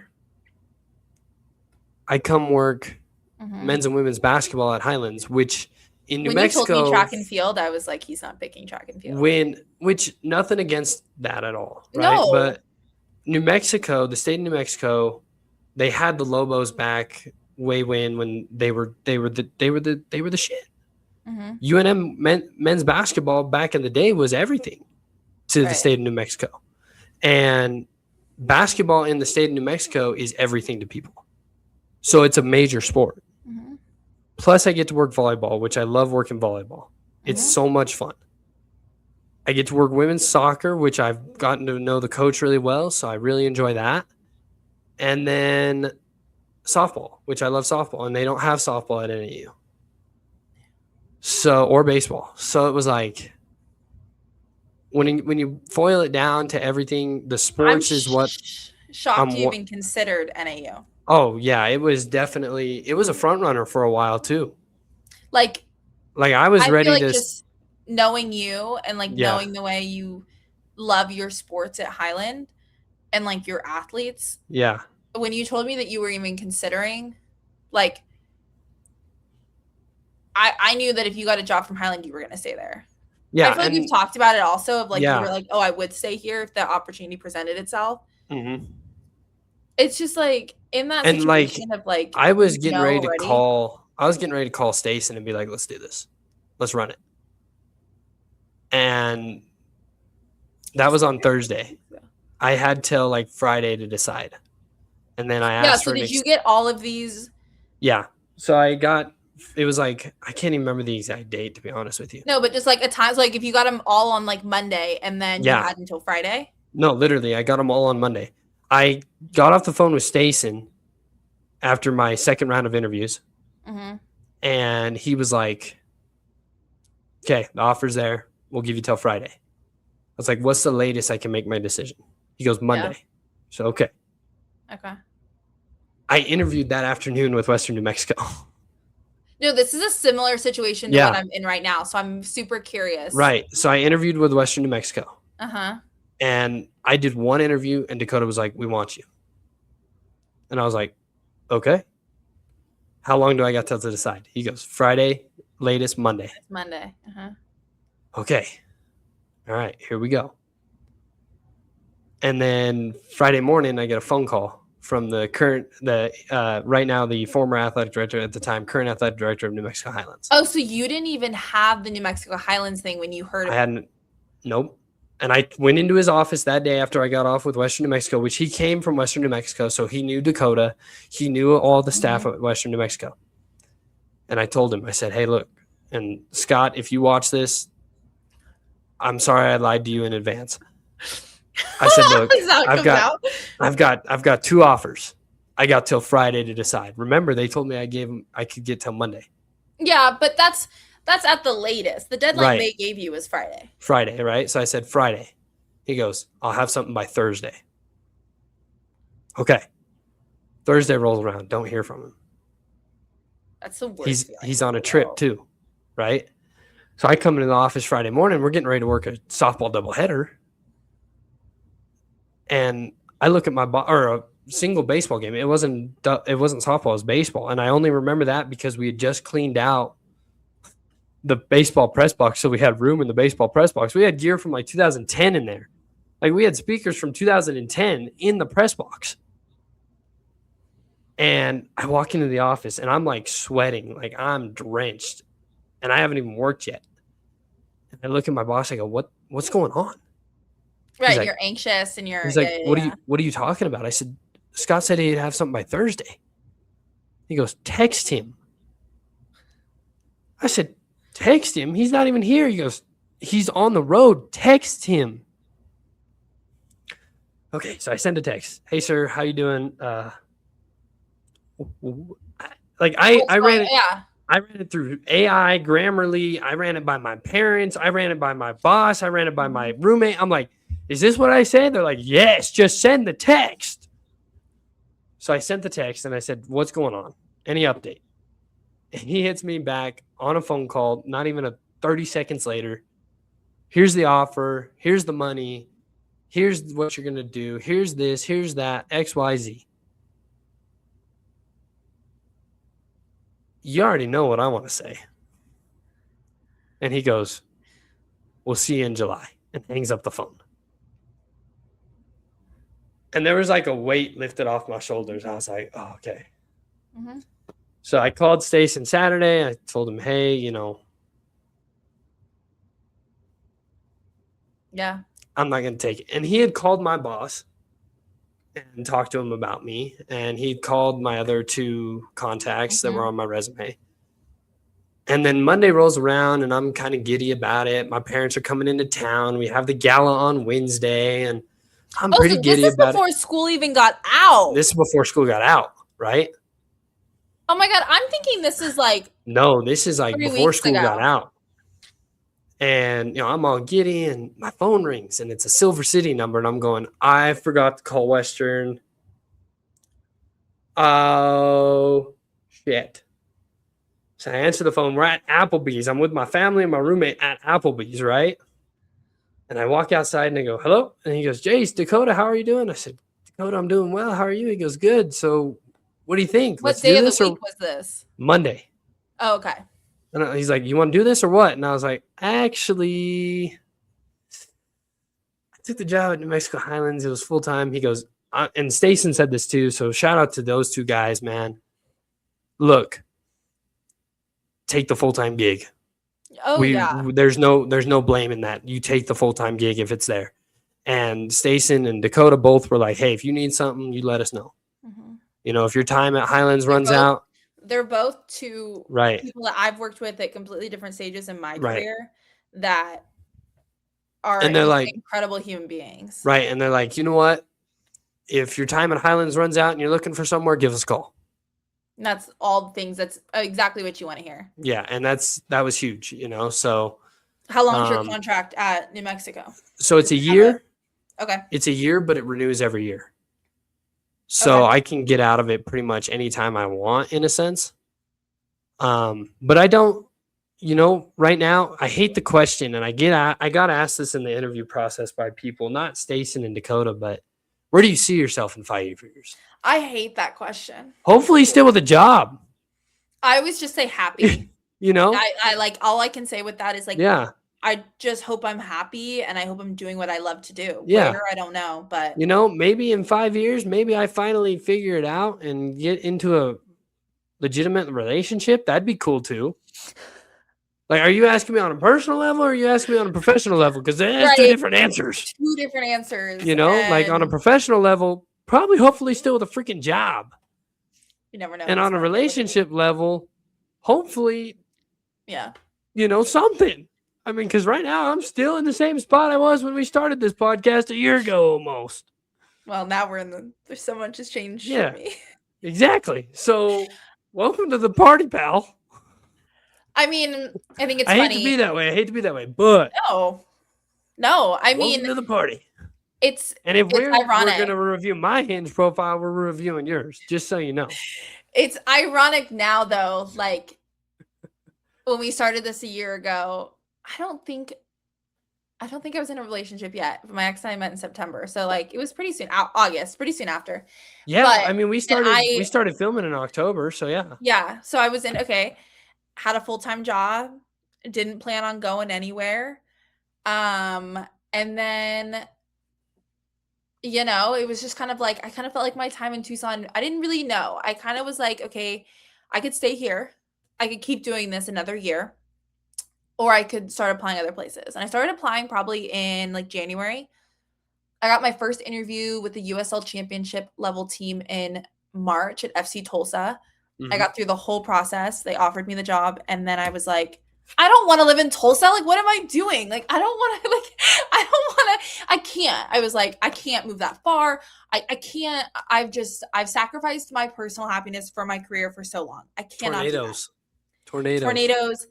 I come work men's and women's basketball at Highlands, which in New Mexico. When you told me track and field, I was like, he's not picking track and field. Which nothing against that at all, right? No. But New Mexico, the state of New Mexico, they had the Lobos back way when they were the shit. UNM men's basketball back in the day was everything to the state of New Mexico, and basketball in the state of New Mexico is everything to people. So it's a major sport. Plus, I get to work volleyball, which I love working volleyball. It's so much fun. I get to work women's soccer, which I've gotten to know the coach really well, so I really enjoy that. And then softball, which I love softball, and they don't have softball at NAU. So, or baseball. So it was like, when you boil it down to everything, the sports is what. Shocked you even considered NAU. Oh yeah, it was a front runner for a while too. Like I was ready feel like to just knowing you and knowing the way you love your sports at Highland and your athletes. Yeah. When you told me that you were even considering, I knew that if you got a job from Highland, you were going to stay there. Yeah. I feel like we've talked about it also of you were like, oh, I would stay here if the opportunity presented itself. It's just in that situation of I was getting ready to call. I was getting ready to call Stacen and be like, let's do this. Let's run it. And that was on Thursday. I had till Friday to decide. And then I asked so did you get all of these? Yeah. So I got, it was I can't even remember the exact date, to be honest with you. No, but just a time, so if you got them all on Monday and then you had until Friday? No, literally, I got them all on Monday. I got off the phone with Stacen after my second round of interviews. And he was like, okay, the offer's there. We'll give you till Friday. I was like, what's the latest I can make my decision? He goes, Monday. Yeah. So, okay. I interviewed that afternoon with Western New Mexico. No, this is a similar situation to what I'm in right now. So I'm super curious. Right. So I interviewed with Western New Mexico. And I did one interview and Dakota was like, we want you. And I was like, okay. How long do I got to decide? He goes, Friday, latest Monday. It's Monday. Okay. All right, here we go. And then Friday morning, I get a phone call from right now, the former athletic director at the time, current athletic director of New Mexico Highlands. Oh, so you didn't even have the New Mexico Highlands thing when you heard of it? I hadn't. Nope. And I went into his office that day after I got off with Western New Mexico, which he came from Western New Mexico. So he knew Dakota. He knew all the staff at Western New Mexico. And I told him, I said, hey, look, and Scott, if you watch this, I'm sorry I lied to you in advance. I said, look, I've got two offers. I got till Friday to decide. Remember, they told me I could get till Monday. Yeah, but that's at the latest. The deadline they gave you was Friday. Friday, right? So I said Friday. He goes, I'll have something by Thursday. Okay. Thursday rolls around. Don't hear from him. That's the worst. He's on a trip too, right? So I come into the office Friday morning. We're getting ready to work a softball doubleheader. And I look at my or a single baseball game. It wasn't softball, it was baseball. And I only remember that because we had just cleaned out the baseball press box. So we had room in the baseball press box. We had gear from like 2010 in there. Like we had speakers from 2010 in the press box. And I walk into the office and I'm like sweating, like I'm drenched and I haven't even worked yet. And I look at my boss, I go, what's going on? Right. Like, you're anxious and you're. He's like, what are you talking about? I said, Scott said he'd have something by Thursday. He goes, text him. I said, text him? He's not even here. He goes, he's on the road. Text him. Okay, so I send a text. Hey, sir, how you doing? I ran it. Yeah. I ran it through AI, Grammarly. I ran it by my parents. I ran it by my boss. I ran it by my roommate. I'm like, is this what I said? They're like, yes, just send the text. So I sent the text and I said, what's going on? Any update? And he hits me back on a phone call, not even 30 seconds later. Here's the offer. Here's the money. Here's what you're going to do. Here's this. Here's that. X, Y, Z. You already know what I want to say. And he goes, we'll see you in July, and hangs up the phone. And there was like a weight lifted off my shoulders. I was like, oh, okay. Mm-hmm. So I called Stayson Saturday. I told him, hey, yeah, I'm not going to take it. And he had called my boss and talked to him about me. And he called my other two contacts that were on my resume. And then Monday rolls around and I'm kind of giddy about it. My parents are coming into town. We have the gala on Wednesday and I'm pretty giddy about it. This is before school even got out. This is before school got out, right? Oh my God. I'm thinking this is like. No, this is like before school got out. And, I'm all giddy and my phone rings and it's a Silver City number. And I'm going, I forgot to call Western. Oh, shit. So I answer the phone. We're at Applebee's. I'm with my family and my roommate at Applebee's, right? And I walk outside and I go, hello? And he goes, Jace, Dakota, how are you doing? I said, Dakota, I'm doing well. How are you? He goes, good. So what do you think? What day of the week was this? Monday. Oh, okay. And he's like, you want to do this or what? And I was like, actually, I took the job at New Mexico Highlands. It was full time. He goes, and Stayson said this too. So shout out to those two guys, man. Look, take the full-time gig. Oh, yeah. There's no blame in that. You take the full-time gig if it's there. And Stayson and Dakota both were like, hey, if you need something, you let us know. Mm-hmm. If your time at Highlands runs out. They're both two people that I've worked with at completely different stages in my career that are and they're like incredible human beings. Right. And they're like, you know what? If your time at Highlands runs out and you're looking for somewhere, give us a call. And that's all the things. That's exactly what you want to hear. Yeah. And that was huge, so. How long is your contract at New Mexico? So it's a year. Okay. It's a year, but it renews every year. So I can get out of it pretty much anytime I want in a sense. But I don't, right now I hate the question and I got asked this in the interview process by people, not Stayson and Dakota, but where do you see yourself in 5 years? I hate that question. Hopefully still with a job. I always just say happy. I like, all I can say with that is like, yeah. I just hope I'm happy and I hope I'm doing what I love to do. Yeah. Where, I don't know, but maybe in 5 years, maybe I finally figure it out and get into a legitimate relationship. That'd be cool too. Like, are you asking me on a personal level or are you asking me on a professional level? Because there's two different answers. Two different answers. Like on a professional level, probably hopefully still with a freaking job. You never know. And on a relationship level, hopefully, yeah, something. I mean, because right now I'm still in the same spot I was when we started this podcast a year ago almost. Well, now there's so much has changed for me. Exactly. So welcome to the party, pal. I mean, I think it's funny. I hate to be that way, but no. I mean, welcome to the party. And if we're going to review my Hinge profile, we're reviewing yours, just so you know. It's ironic now, though. Like when we started this a year ago, I don't think I don't think I was in a relationship yet. My ex and I met in September. So like it was pretty soon, August, pretty soon after. Yeah, But I mean, we started filming in October, so yeah. yeah, so I was had a full-time job, didn't plan on going anywhere. And then it was just kind of like I kind of felt like my time in Tucson, I didn't really know. I kind of was like, okay, I could stay here. I could keep doing this another year, or I could start applying other places. And I started applying probably in like January. I got my first interview with the USL Championship level team in March at FC Tulsa. I got through the whole process. They offered me the job, and then I was like, I don't want to live in Tulsa. Like, what am I doing? Like, I don't want to, I can't. I was like, I can't move that far. I can't. I've sacrificed my personal happiness for my career for so long. I cannot do that. Tornadoes.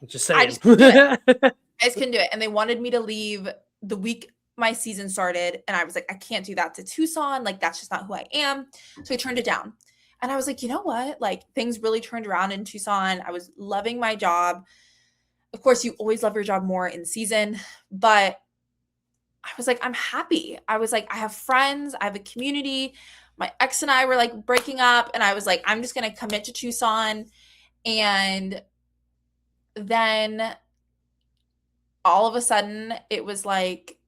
Just saying. I just couldn't do it. I just couldn't do it. And they wanted me to leave the week my season started. And I was like, I can't do that to Tucson. Like, that's just not who I am. So I turned it down. And I was like, you know what? Like, things really turned around in Tucson. I was loving my job. Of course, you always love your job more in season. But I was like, I'm happy. I was like, I have friends. I have a community. My ex and I were like breaking up. And I was like, I'm just going to commit to Tucson. And then all of a sudden, it was like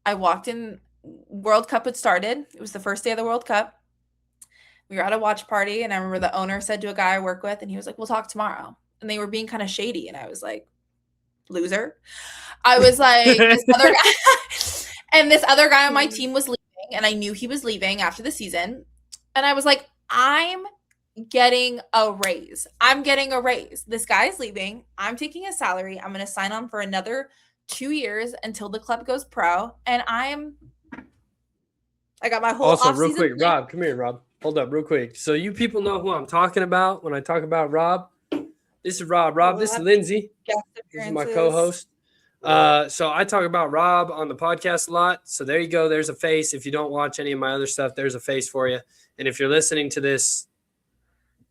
I walked in. World Cup had started. It was the first day of the World Cup. We were at a watch party, and I remember the owner said to a guy I work with, and he was like, we'll talk tomorrow. And they were being kind of shady, and I was like, loser. I was like, this other guy, and this other guy on my team was leaving, and I knew he was leaving after the season. And I was like, I'm getting a raise. I'm getting a raise. This guy's leaving. I'm taking a salary. I'm going to sign on for another 2 years until the club goes pro. And I got my whole Also, real quick, Rob, come here, Rob. Hold up real quick. So you people know who I'm talking about when I talk about Rob. This is Rob. Rob, this is Lindsay. This is my co-host. So I talk about Rob on the podcast a lot. So there you go. There's a face. If you don't watch any of my other stuff, there's a face for you. And if you're listening to this,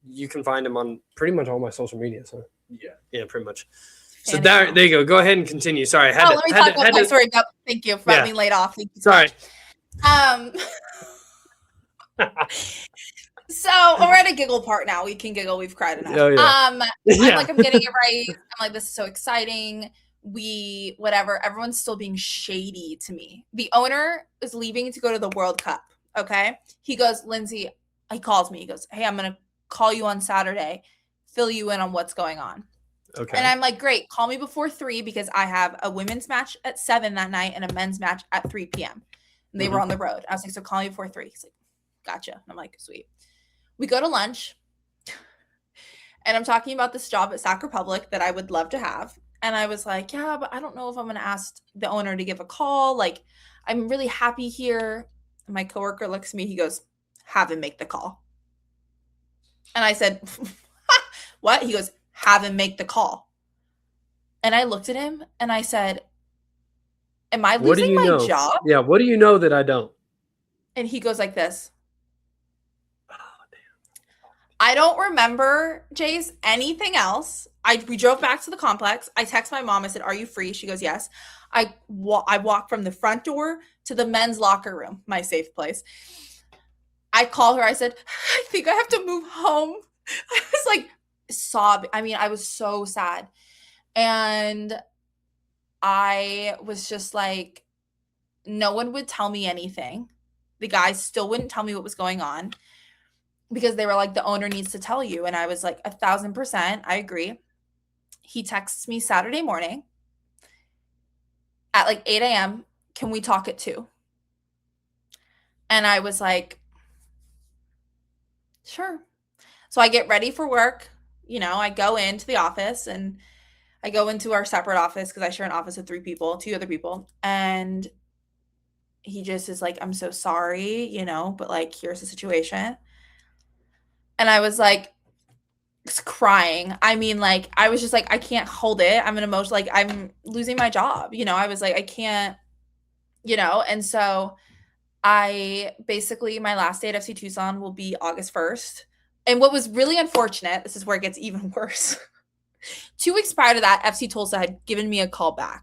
you can find him on pretty much all my social media. So yeah, pretty much. So there you go. Go ahead and continue. Sorry. Let me talk about my story. Thank you for being laid off. Thank you so Sorry. Much. So we're at a giggle part now. We can giggle. We've cried enough. Oh, yeah. I'm getting it right. I'm like, this is so exciting. Whatever. Everyone's still being shady to me. The owner is leaving to go to the World Cup. Okay. He goes, Lindsay, he calls me. He goes, hey, I'm going to call you on Saturday, fill you in on what's going on. Okay. And I'm like, great. Call me before 3 because I have a women's match at 7 that night and a men's match at 3 p.m. And they were on the road. I was like, so call me before 3. He's like, gotcha. And I'm like, sweet. We go to lunch and I'm talking about this job at Sac Republic that I would love to have. And I was like, yeah, but I don't know if I'm going to ask the owner to give a call. Like, I'm really happy here. And my coworker looks at me. He goes, have him make the call. And I said, what? He goes, have him make the call. And I looked at him and I said, am I losing my job? Yeah. What do you know that I don't? And he goes like this. I don't remember, Jace, anything else. We drove back to the complex. I text my mom. I said, are you free? She goes, yes. I walk from the front door to the men's locker room, my safe place. I call her. I said, I think I have to move home. I was like sobbing. I mean, I was so sad. And I was just like, no one would tell me anything. The guys still wouldn't tell me what was going on because they were like, the owner needs to tell you. And I was like, 1,000%. I agree. He texts me Saturday morning at like 8 a.m. Can we talk at 2? And I was like, sure. So I get ready for work. You know, I go into the office and I go into our separate office because I share an office with 2 other people. And he just is like, I'm so sorry, you know, but like, here's the situation. And I was like crying. I mean, like, I was just like, I can't hold it. I'm an emotion, like, I'm losing my job. You know, I was like, I can't, you know, and so I basically, my last day at FC Tucson will be August 1st. And what was really unfortunate, this is where it gets even worse. 2 weeks prior to that, FC Tulsa had given me a call back.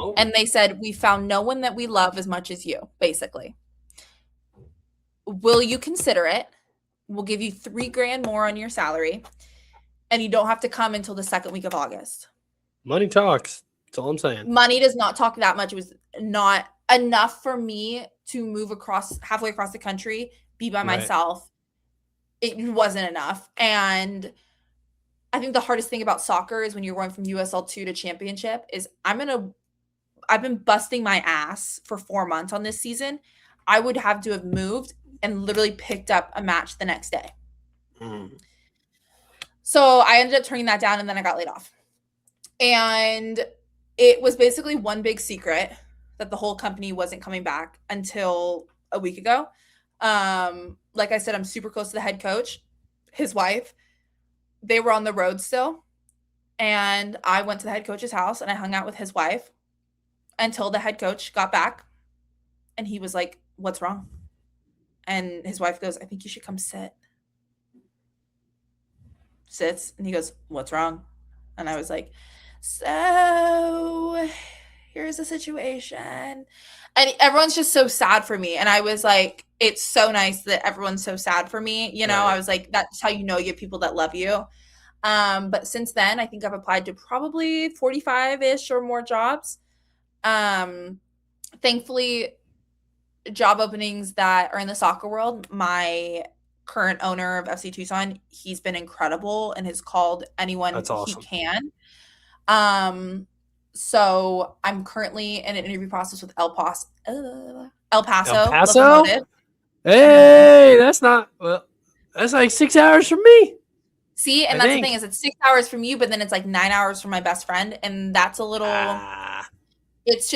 Oh, And they said, we found no one that we love as much as you, basically. Will you consider it? We'll give you $3,000 more on your salary, and you don't have to come until the second week of August. money talks. That's all I'm saying. Money does not talk that much. It was not enough for me to move halfway across the country, be by myself. It wasn't enough. And I think the hardest thing about soccer is when you're going from USL2 to championship is I've been busting my ass for 4 months on this season. I would have to have moved and literally picked up a match the next day. So I ended up turning that down, and then I got laid off. And it was basically one big secret that the whole company wasn't coming back until a week ago. Like I said, I'm super close to the head coach, his wife. They were on the road still. And I went to the head coach's house and I hung out with his wife until the head coach got back. And he was like, "What's wrong?" And his wife goes, "I think you should come sit." Sits, and he goes, "What's wrong?" And I was like, "So here's the situation." And everyone's just so sad for me. And I was like, it's so nice that everyone's so sad for me. You know, Right. I was like, that's how you know you have people that love you. But since then, I think I've applied to probably 45-ish or more jobs. Thankfully, job openings that are in the soccer world, my current owner of FC Tucson, he's been incredible and has called anyone That's awesome. he can. So I'm currently in an interview process with El Paso? El Paso? Locomotive. Hey, that's like 6 hours from me. See, and that's the thing is it's 6 hours from you, but then it's like 9 hours from my best friend, and that's a little. It's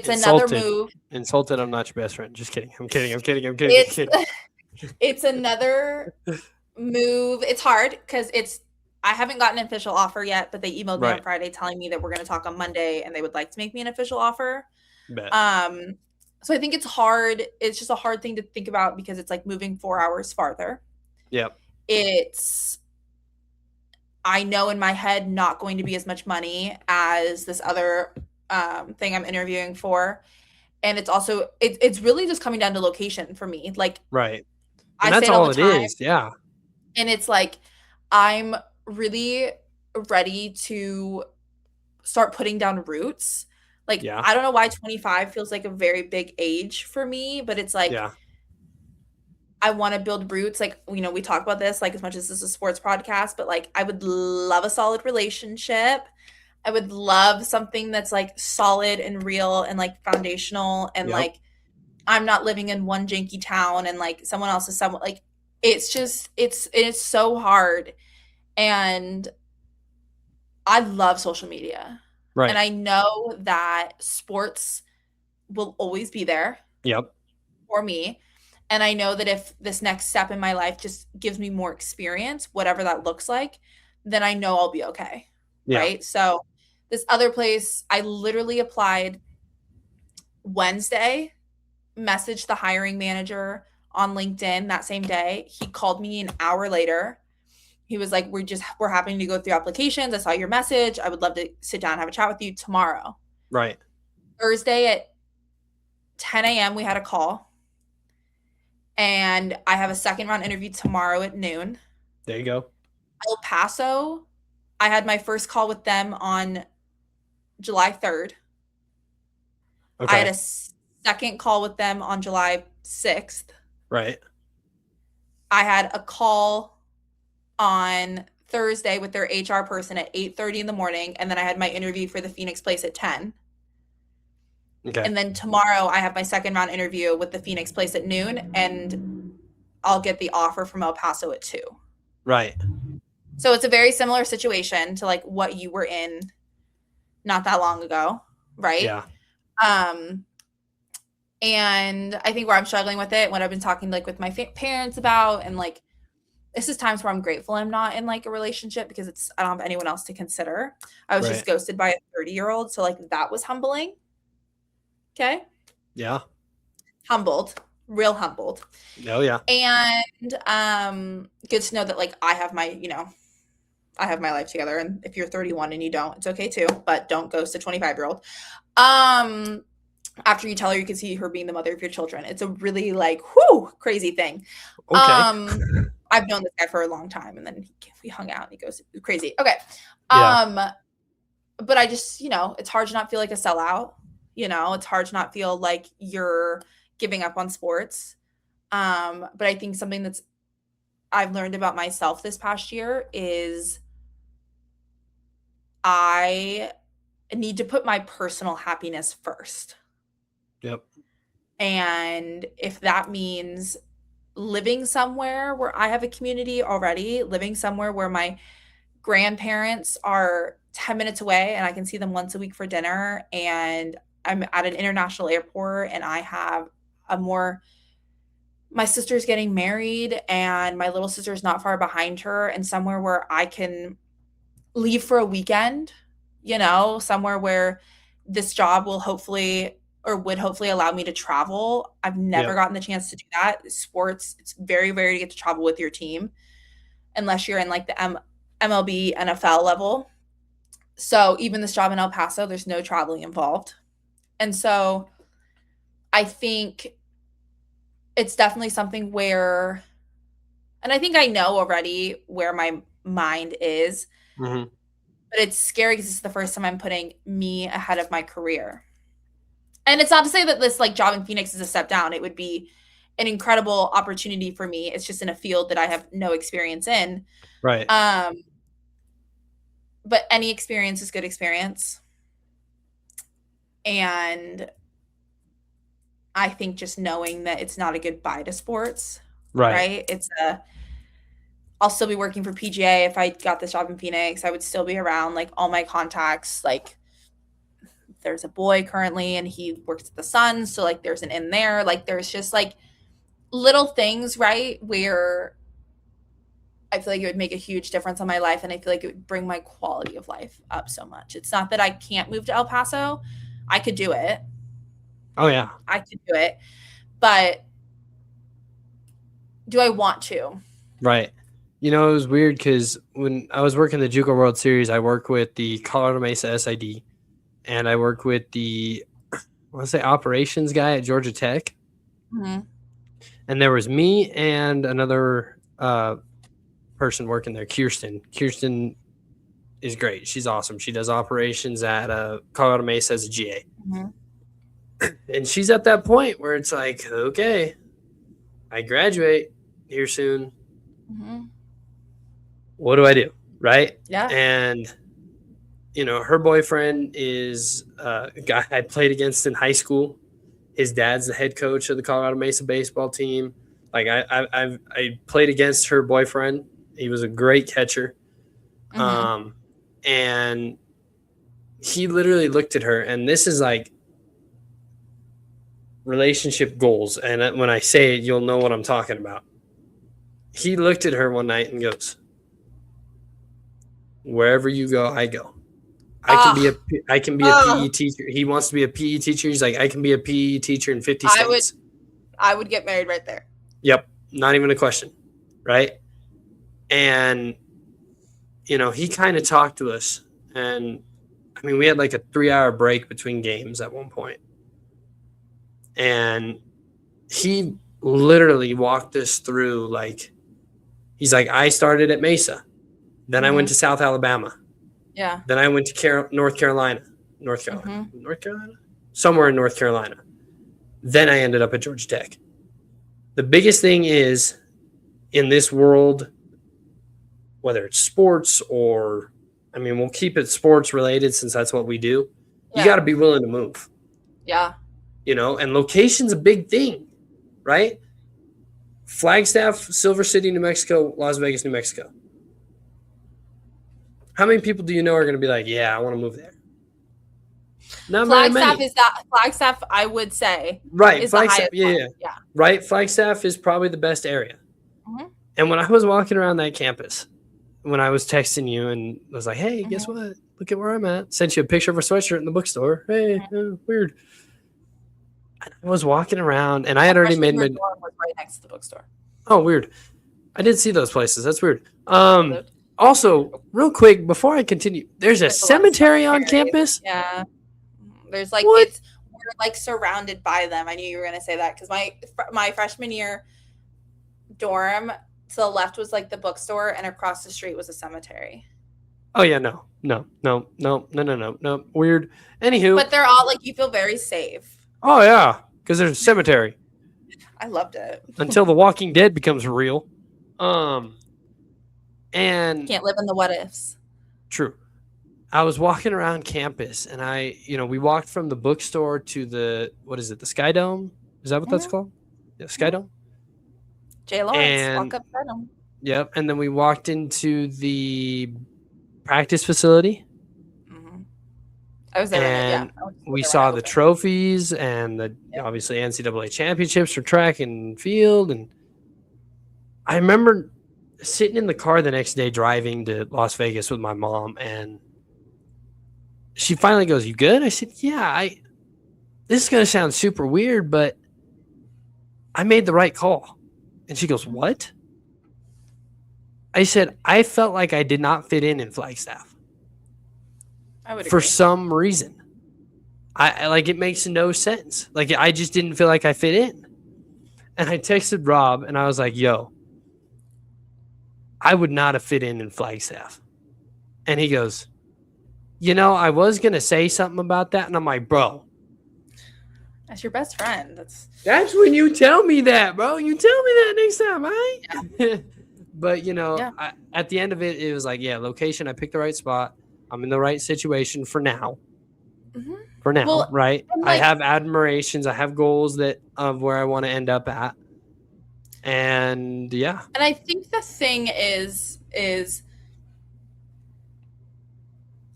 another move. Insulted. I'm not your best friend. Just kidding. I'm kidding. It's another move. It's hard because I haven't gotten an official offer yet, but they emailed me on Friday telling me that we're going to talk on Monday and they would like to make me an official offer. Bet. So I think it's hard. It's just a hard thing to think about because it's like moving 4 hours farther. Yep. I know in my head not going to be as much money as this other thing I'm interviewing for. And it's also, it's really just coming down to location for me. Like, right. And that's all it is. Yeah. And it's like, I'm really ready to start putting down roots. Like, I don't know why 25 feels like a very big age for me, but it's like, I want to build roots. Like, you know, we talk about this, like, as much as this is a sports podcast, but like, I would love a solid relationship. I would love something that's like solid and real and like foundational. And like, I'm not living in one janky town and like someone else is someone like, it's just, it's so hard. And I love social media. Right. And I know that sports will always be there. Yep. For me. And I know that if this next step in my life just gives me more experience, whatever that looks like, then I know I'll be okay. Yeah. Right. So this other place, I literally applied Wednesday, messaged the hiring manager on LinkedIn that same day. He called me an hour later. He was like, we're happening to go through applications. I saw your message. I would love to sit down and have a chat with you tomorrow. Right. Thursday at 10 a.m. we had a call. And I have a second round interview tomorrow at noon. There you go. El Paso, I had my first call with them on July 3rd. Okay. I had a second call with them on July 6th. Right. I had a call on Thursday with their HR person at 8:30 in the morning. And then I had my interview for the Phoenix Place at 10. Okay. And then tomorrow I have my second round interview with the Phoenix Place at noon, and I'll get the offer from El Paso at 2. Right. So it's a very similar situation to like what you were in not that long ago. Right. Yeah. And I think where I'm struggling with it, what I've been talking like with my parents about, and like, this is times where I'm grateful I'm not in like a relationship because I don't have anyone else to consider. I was just ghosted by a 30-year-old. So like that was humbling. Okay. Yeah. Humbled. Real humbled. Oh yeah. And good to know that like I have my, I have my life together. And if you're 31 and you don't, it's okay too. But don't ghost a 25-year-old. After you tell her you can see her being the mother of your children. It's a really like, whoo, crazy thing. Okay. I've known this guy for a long time, and then we hung out and he goes crazy. Okay. Yeah. But I just, it's hard to not feel like a sellout. It's hard to not feel like you're giving up on sports. But I think something that's I've learned about myself this past year is I need to put my personal happiness first. Yep. And if that means living somewhere where I have a community already, living somewhere where my grandparents are 10 minutes away and I can see them once a week for dinner, and I'm at an international airport and I have my sister's getting married and my little sister's not far behind her, and somewhere where I can leave for a weekend, somewhere where this job would hopefully allow me to travel. I've never gotten the chance to do that. Sports, it's very rare to get to travel with your team unless you're in like the MLB, NFL level. So even this job in El Paso, there's no traveling involved. And so I think it's definitely something where, and I think I know already where my mind is, but it's scary because it's the first time I'm putting me ahead of my career. And it's not to say that this like job in Phoenix is a step down. It would be an incredible opportunity for me. It's just in a field that I have no experience in. Right. But any experience is good experience. And I think just knowing that it's not a goodbye to sports, right? I'll still be working for PGA. If I got this job in Phoenix, I would still be around like all my contacts. Like there's a boy currently and he works at the Sun. So like there's an in there, like there's just like little things, right? Where I feel like it would make a huge difference on my life. And I feel like it would bring my quality of life up so much. It's not that I can't move to El Paso. I could do it. Oh yeah. I could do it. But do I want to? Right. It was weird because when I was working the JUCO World Series, I work with the Colorado Mesa SID, and I work with the, I want to say, operations guy at Georgia Tech. Mm-hmm. And there was me and another person working there, Kirsten. Kirsten is great. She's awesome. She does operations at Colorado Mesa as a GA. Mm-hmm. And she's at that point where it's like, okay, I graduate here soon. Mm-hmm. What do I do? Right? Yeah. And, her boyfriend is a guy I played against in high school. His dad's the head coach of the Colorado Mesa baseball team. Like I played against her boyfriend. He was a great catcher. Mm-hmm. And he literally looked at her, and this is like relationship goals. And when I say it, you'll know what I'm talking about. He looked at her one night and goes, "Wherever you go, I go. I can be a PE teacher." He wants to be a PE teacher. He's like, "I can be a PE teacher in 50 states." I would get married right there. Yep. Not even a question. Right. And, he kind of talked to us, and I mean, we had like a 3-hour break between games at one point. And he literally walked us through, like, he's like, I started at Mesa. Then I went to South Alabama. Yeah. Then I went to North Carolina. Somewhere in North Carolina. Then I ended up at Georgia Tech. The biggest thing is in this world, whether it's sports or, I mean, we'll keep it sports related since that's what we do. You got to be willing to move. Yeah. And location's a big thing, right? Flagstaff, Silver City, New Mexico, Las Vegas, New Mexico. How many people do you know are going to be like, yeah, I want to move there? Not Flagstaff is that Flagstaff, I would say. Right. Is Flagstaff, the highest one. Yeah. Right. Flagstaff is probably the best area. Mm-hmm. And when I was walking around that campus, when I was texting you and I was like, hey, guess what? Look at where I'm at. Sent you a picture of a sweatshirt in the bookstore. Hey, weird. And I was walking around and I had already made dorm was right next to the bookstore. Oh, weird. I did see those places. That's weird. Also, real quick before I continue, there's a There's a lot of cemetery on cemeteries. campus. Yeah. There's like What? we're like surrounded by them. I knew you were gonna say that because my freshman year dorm to the left was like the bookstore and across the street was a cemetery. Oh yeah, no. Weird. Anywho. But they're all like you feel very safe. Oh yeah, because there's a cemetery. I loved it. Until The Walking Dead becomes real. And Can't live in the what ifs. True. I was walking around campus and we walked from the bookstore to the Sky Dome? Is that what that's called? Yeah, Sky Dome. Jay Lawrence, walk up Sky Dome. Yep. And then we walked into the practice facility. Mm-hmm. I was there. And we saw the trophies and the obviously NCAA championships for track and field. And I remember sitting in the car the next day driving to Las Vegas with my mom, and she finally goes, "You good?" I said, "Yeah, this is going to sound super weird, but I made the right call." And she goes, "What?" I said, "I felt like I did not fit in Flagstaff. I would agree. For some reason. I like, it makes no sense. Like, I just didn't feel like I fit in." And I texted Rob and I was like, "Yo, I would not have fit in Flagstaff." And he goes, "I was going to say something about that." And I'm like, "Bro, that's your best friend. That's when you tell me that, bro. You tell me that next time, right?" Yeah. But, at the end of it, it was like, yeah, location. I picked the right spot. I'm in the right situation for now. Mm-hmm. For now, right? I have admirations. I have goals of where I want to end up at. And yeah. And I think the thing is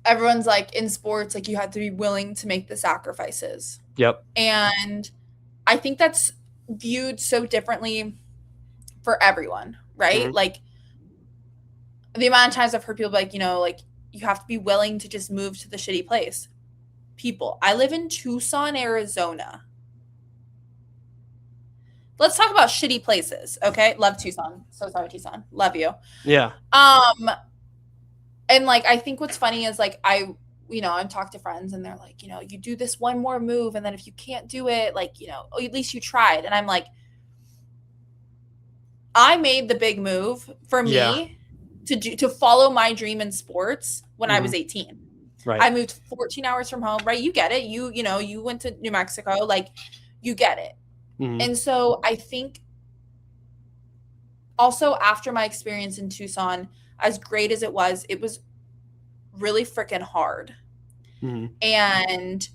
everyone's like in sports, like you have to be willing to make the sacrifices. Yep. And I think that's viewed so differently for everyone, right? Mm-hmm. Like the amount of times I've heard people be like, like you have to be willing to just move to the shitty place. People, I live in Tucson, Arizona. Let's talk about shitty places, okay? Love Tucson. So sorry, Tucson. Love you. Yeah. And like I think what's funny is like I've talked to friends and they're like, you do this one more move and then if you can't do it, like, at least you tried. And I'm like, I made the big move for me to follow my dream in sports when I was 18. Right. I moved 14 hours from home, right? You get it. You went to New Mexico, like you get it. Mm-hmm. And so I think also after my experience in Tucson, as great as it was really freaking hard. Mm-hmm. And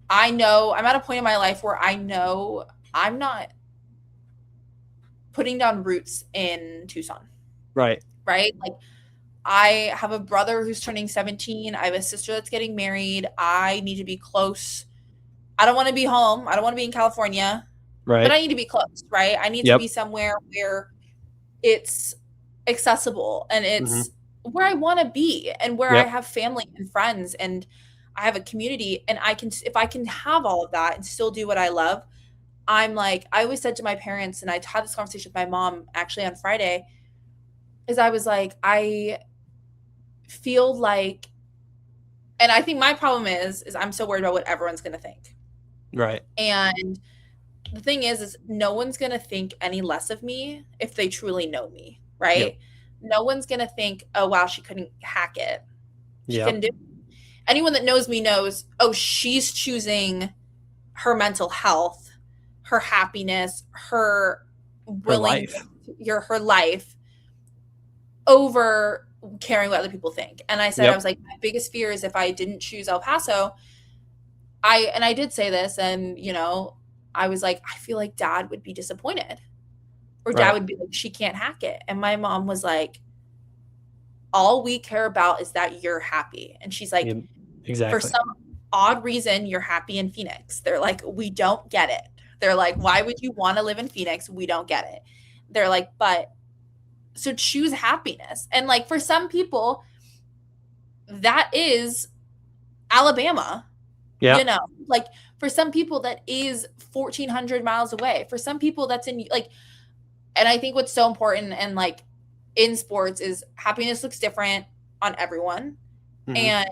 I know I'm at a point in my life where I know I'm not putting down roots in Tucson. Right. Right. Like I have a brother who's turning 17. I have a sister that's getting married. I need to be close. I don't want to be home. I don't want to be in California. Right. But I need to be close. Right. I need to be somewhere where it's accessible and it's where I want to be and where I have family and friends and I have a community and if I can have all of that and still do what I love, I'm like, I always said to my parents, and I had this conversation with my mom actually on Friday, is I was like, I feel like, and I think my problem is I'm so worried about what everyone's going to think. Right. And the thing is no one's going to think any less of me if they truly know me. Right. Yep. No one's going to think, oh, wow, she couldn't hack it. She couldn't do it. Anyone that knows me knows, oh, she's choosing her mental health, her happiness, her life over caring what other people think. And I said, I was like, my biggest fear is if I didn't choose El Paso, I did say this and, I was like, I feel like Dad would be disappointed or Dad would be like, she can't hack it. And my mom was like, all we care about is that you're happy. And she's like, exactly. For some odd reason, you're happy in Phoenix. They're like, we don't get it. They're like, why would you want to live in Phoenix? We don't get it. They're like, but so choose happiness. And like, for some people, that is Alabama. Yeah. Like for some people that is 1,400 miles away. For some people that's in like, and I think what's so important and like, in sports is happiness looks different on everyone. Mhm. And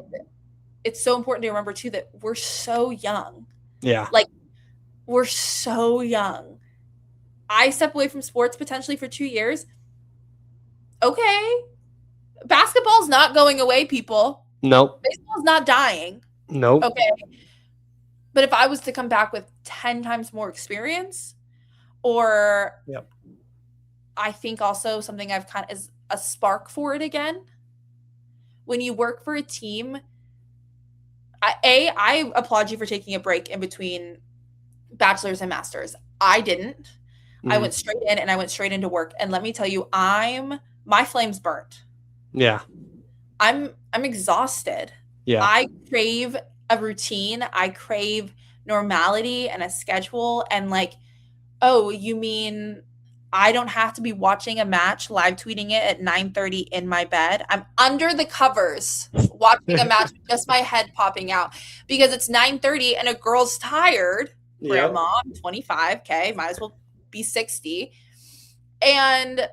it's so important to remember too that we're so young. Yeah. Like, we're so young. I step away from sports potentially for 2 years. Okay. Basketball's not going away, people. Nope. Baseball's not dying. Nope. Okay. But if I was to come back with 10 times more experience, or Yep. I think also something I've kind of is a spark for it again. When you work for a team, I applaud you for taking a break in between bachelor's and master's. I didn't. I went straight in and I went straight into work. And let me tell you, my flame's burnt. Yeah. I'm exhausted. Yeah. I crave a routine. I crave normality and a schedule. And like, oh, you mean I don't have to be watching a match, live tweeting it at 9:30 in my bed? I'm under the covers watching a match with just my head popping out because it's 9:30 and a girl's tired. Grandma, I'm 25, okay, might as well be 60. And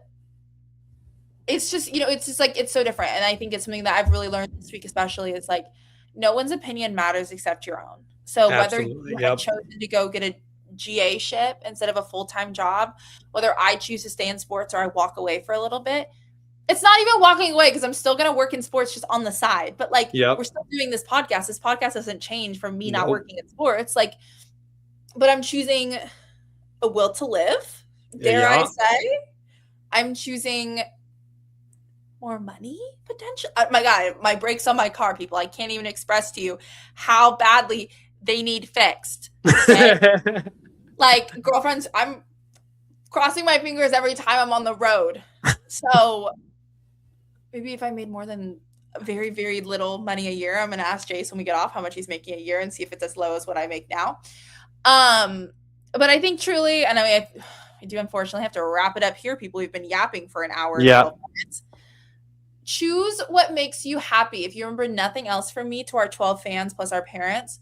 it's just, it's just like, it's so different. And I think it's something that I've really learned this week, especially, is like, no one's opinion matters except your own. So whether you have chosen to go get a GA ship instead of a full-time job, whether I choose to stay in sports or I walk away for a little bit, it's not even walking away because I'm still going to work in sports just on the side. But like, we're still doing this podcast. This podcast doesn't change from me not working in sports. Like, but I'm choosing a will to live. Dare I say? I'm choosing more money potential. My God, my brakes on my car, people. I can't even express to you how badly they need fixed. Like, girlfriends, I'm crossing my fingers every time I'm on the road. So maybe if I made more than very, very little money a year, I'm going to ask Jace when we get off how much he's making a year and see if it's as low as what I make now. But I think truly, and I mean, I do unfortunately have to wrap it up here. People, we've been yapping for an hour. Yeah. 12 minutes. Choose what makes you happy. If you remember nothing else from me, to our 12 fans plus our parents,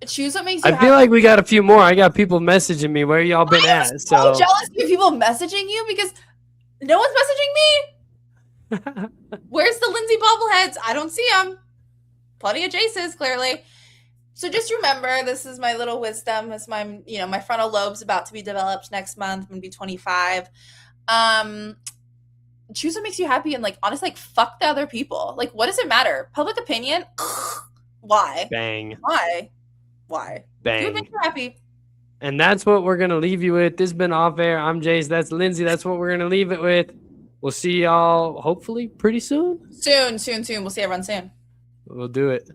choose what makes you happy. I feel like we got a few more. I got people messaging me. Where y'all been at? I'm so jealous of people messaging you because no one's messaging me. Where's the Lindsay bobbleheads? I don't see them. Plenty of Jaces, clearly. So just remember, this is my little wisdom. This is my, my frontal lobe's about to be developed next month. I'm going to be 25. Choose what makes you happy and, like, honestly, like, fuck the other people. Like, what does it matter? Public opinion? Why? Bang. Why? Bang. Do what makes you happy. And that's what we're going to leave you with. This has been Off Air. I'm Jace. That's Lindsay. That's what we're going to leave it with. We'll see y'all hopefully pretty soon. Soon. We'll see everyone soon. We'll do it.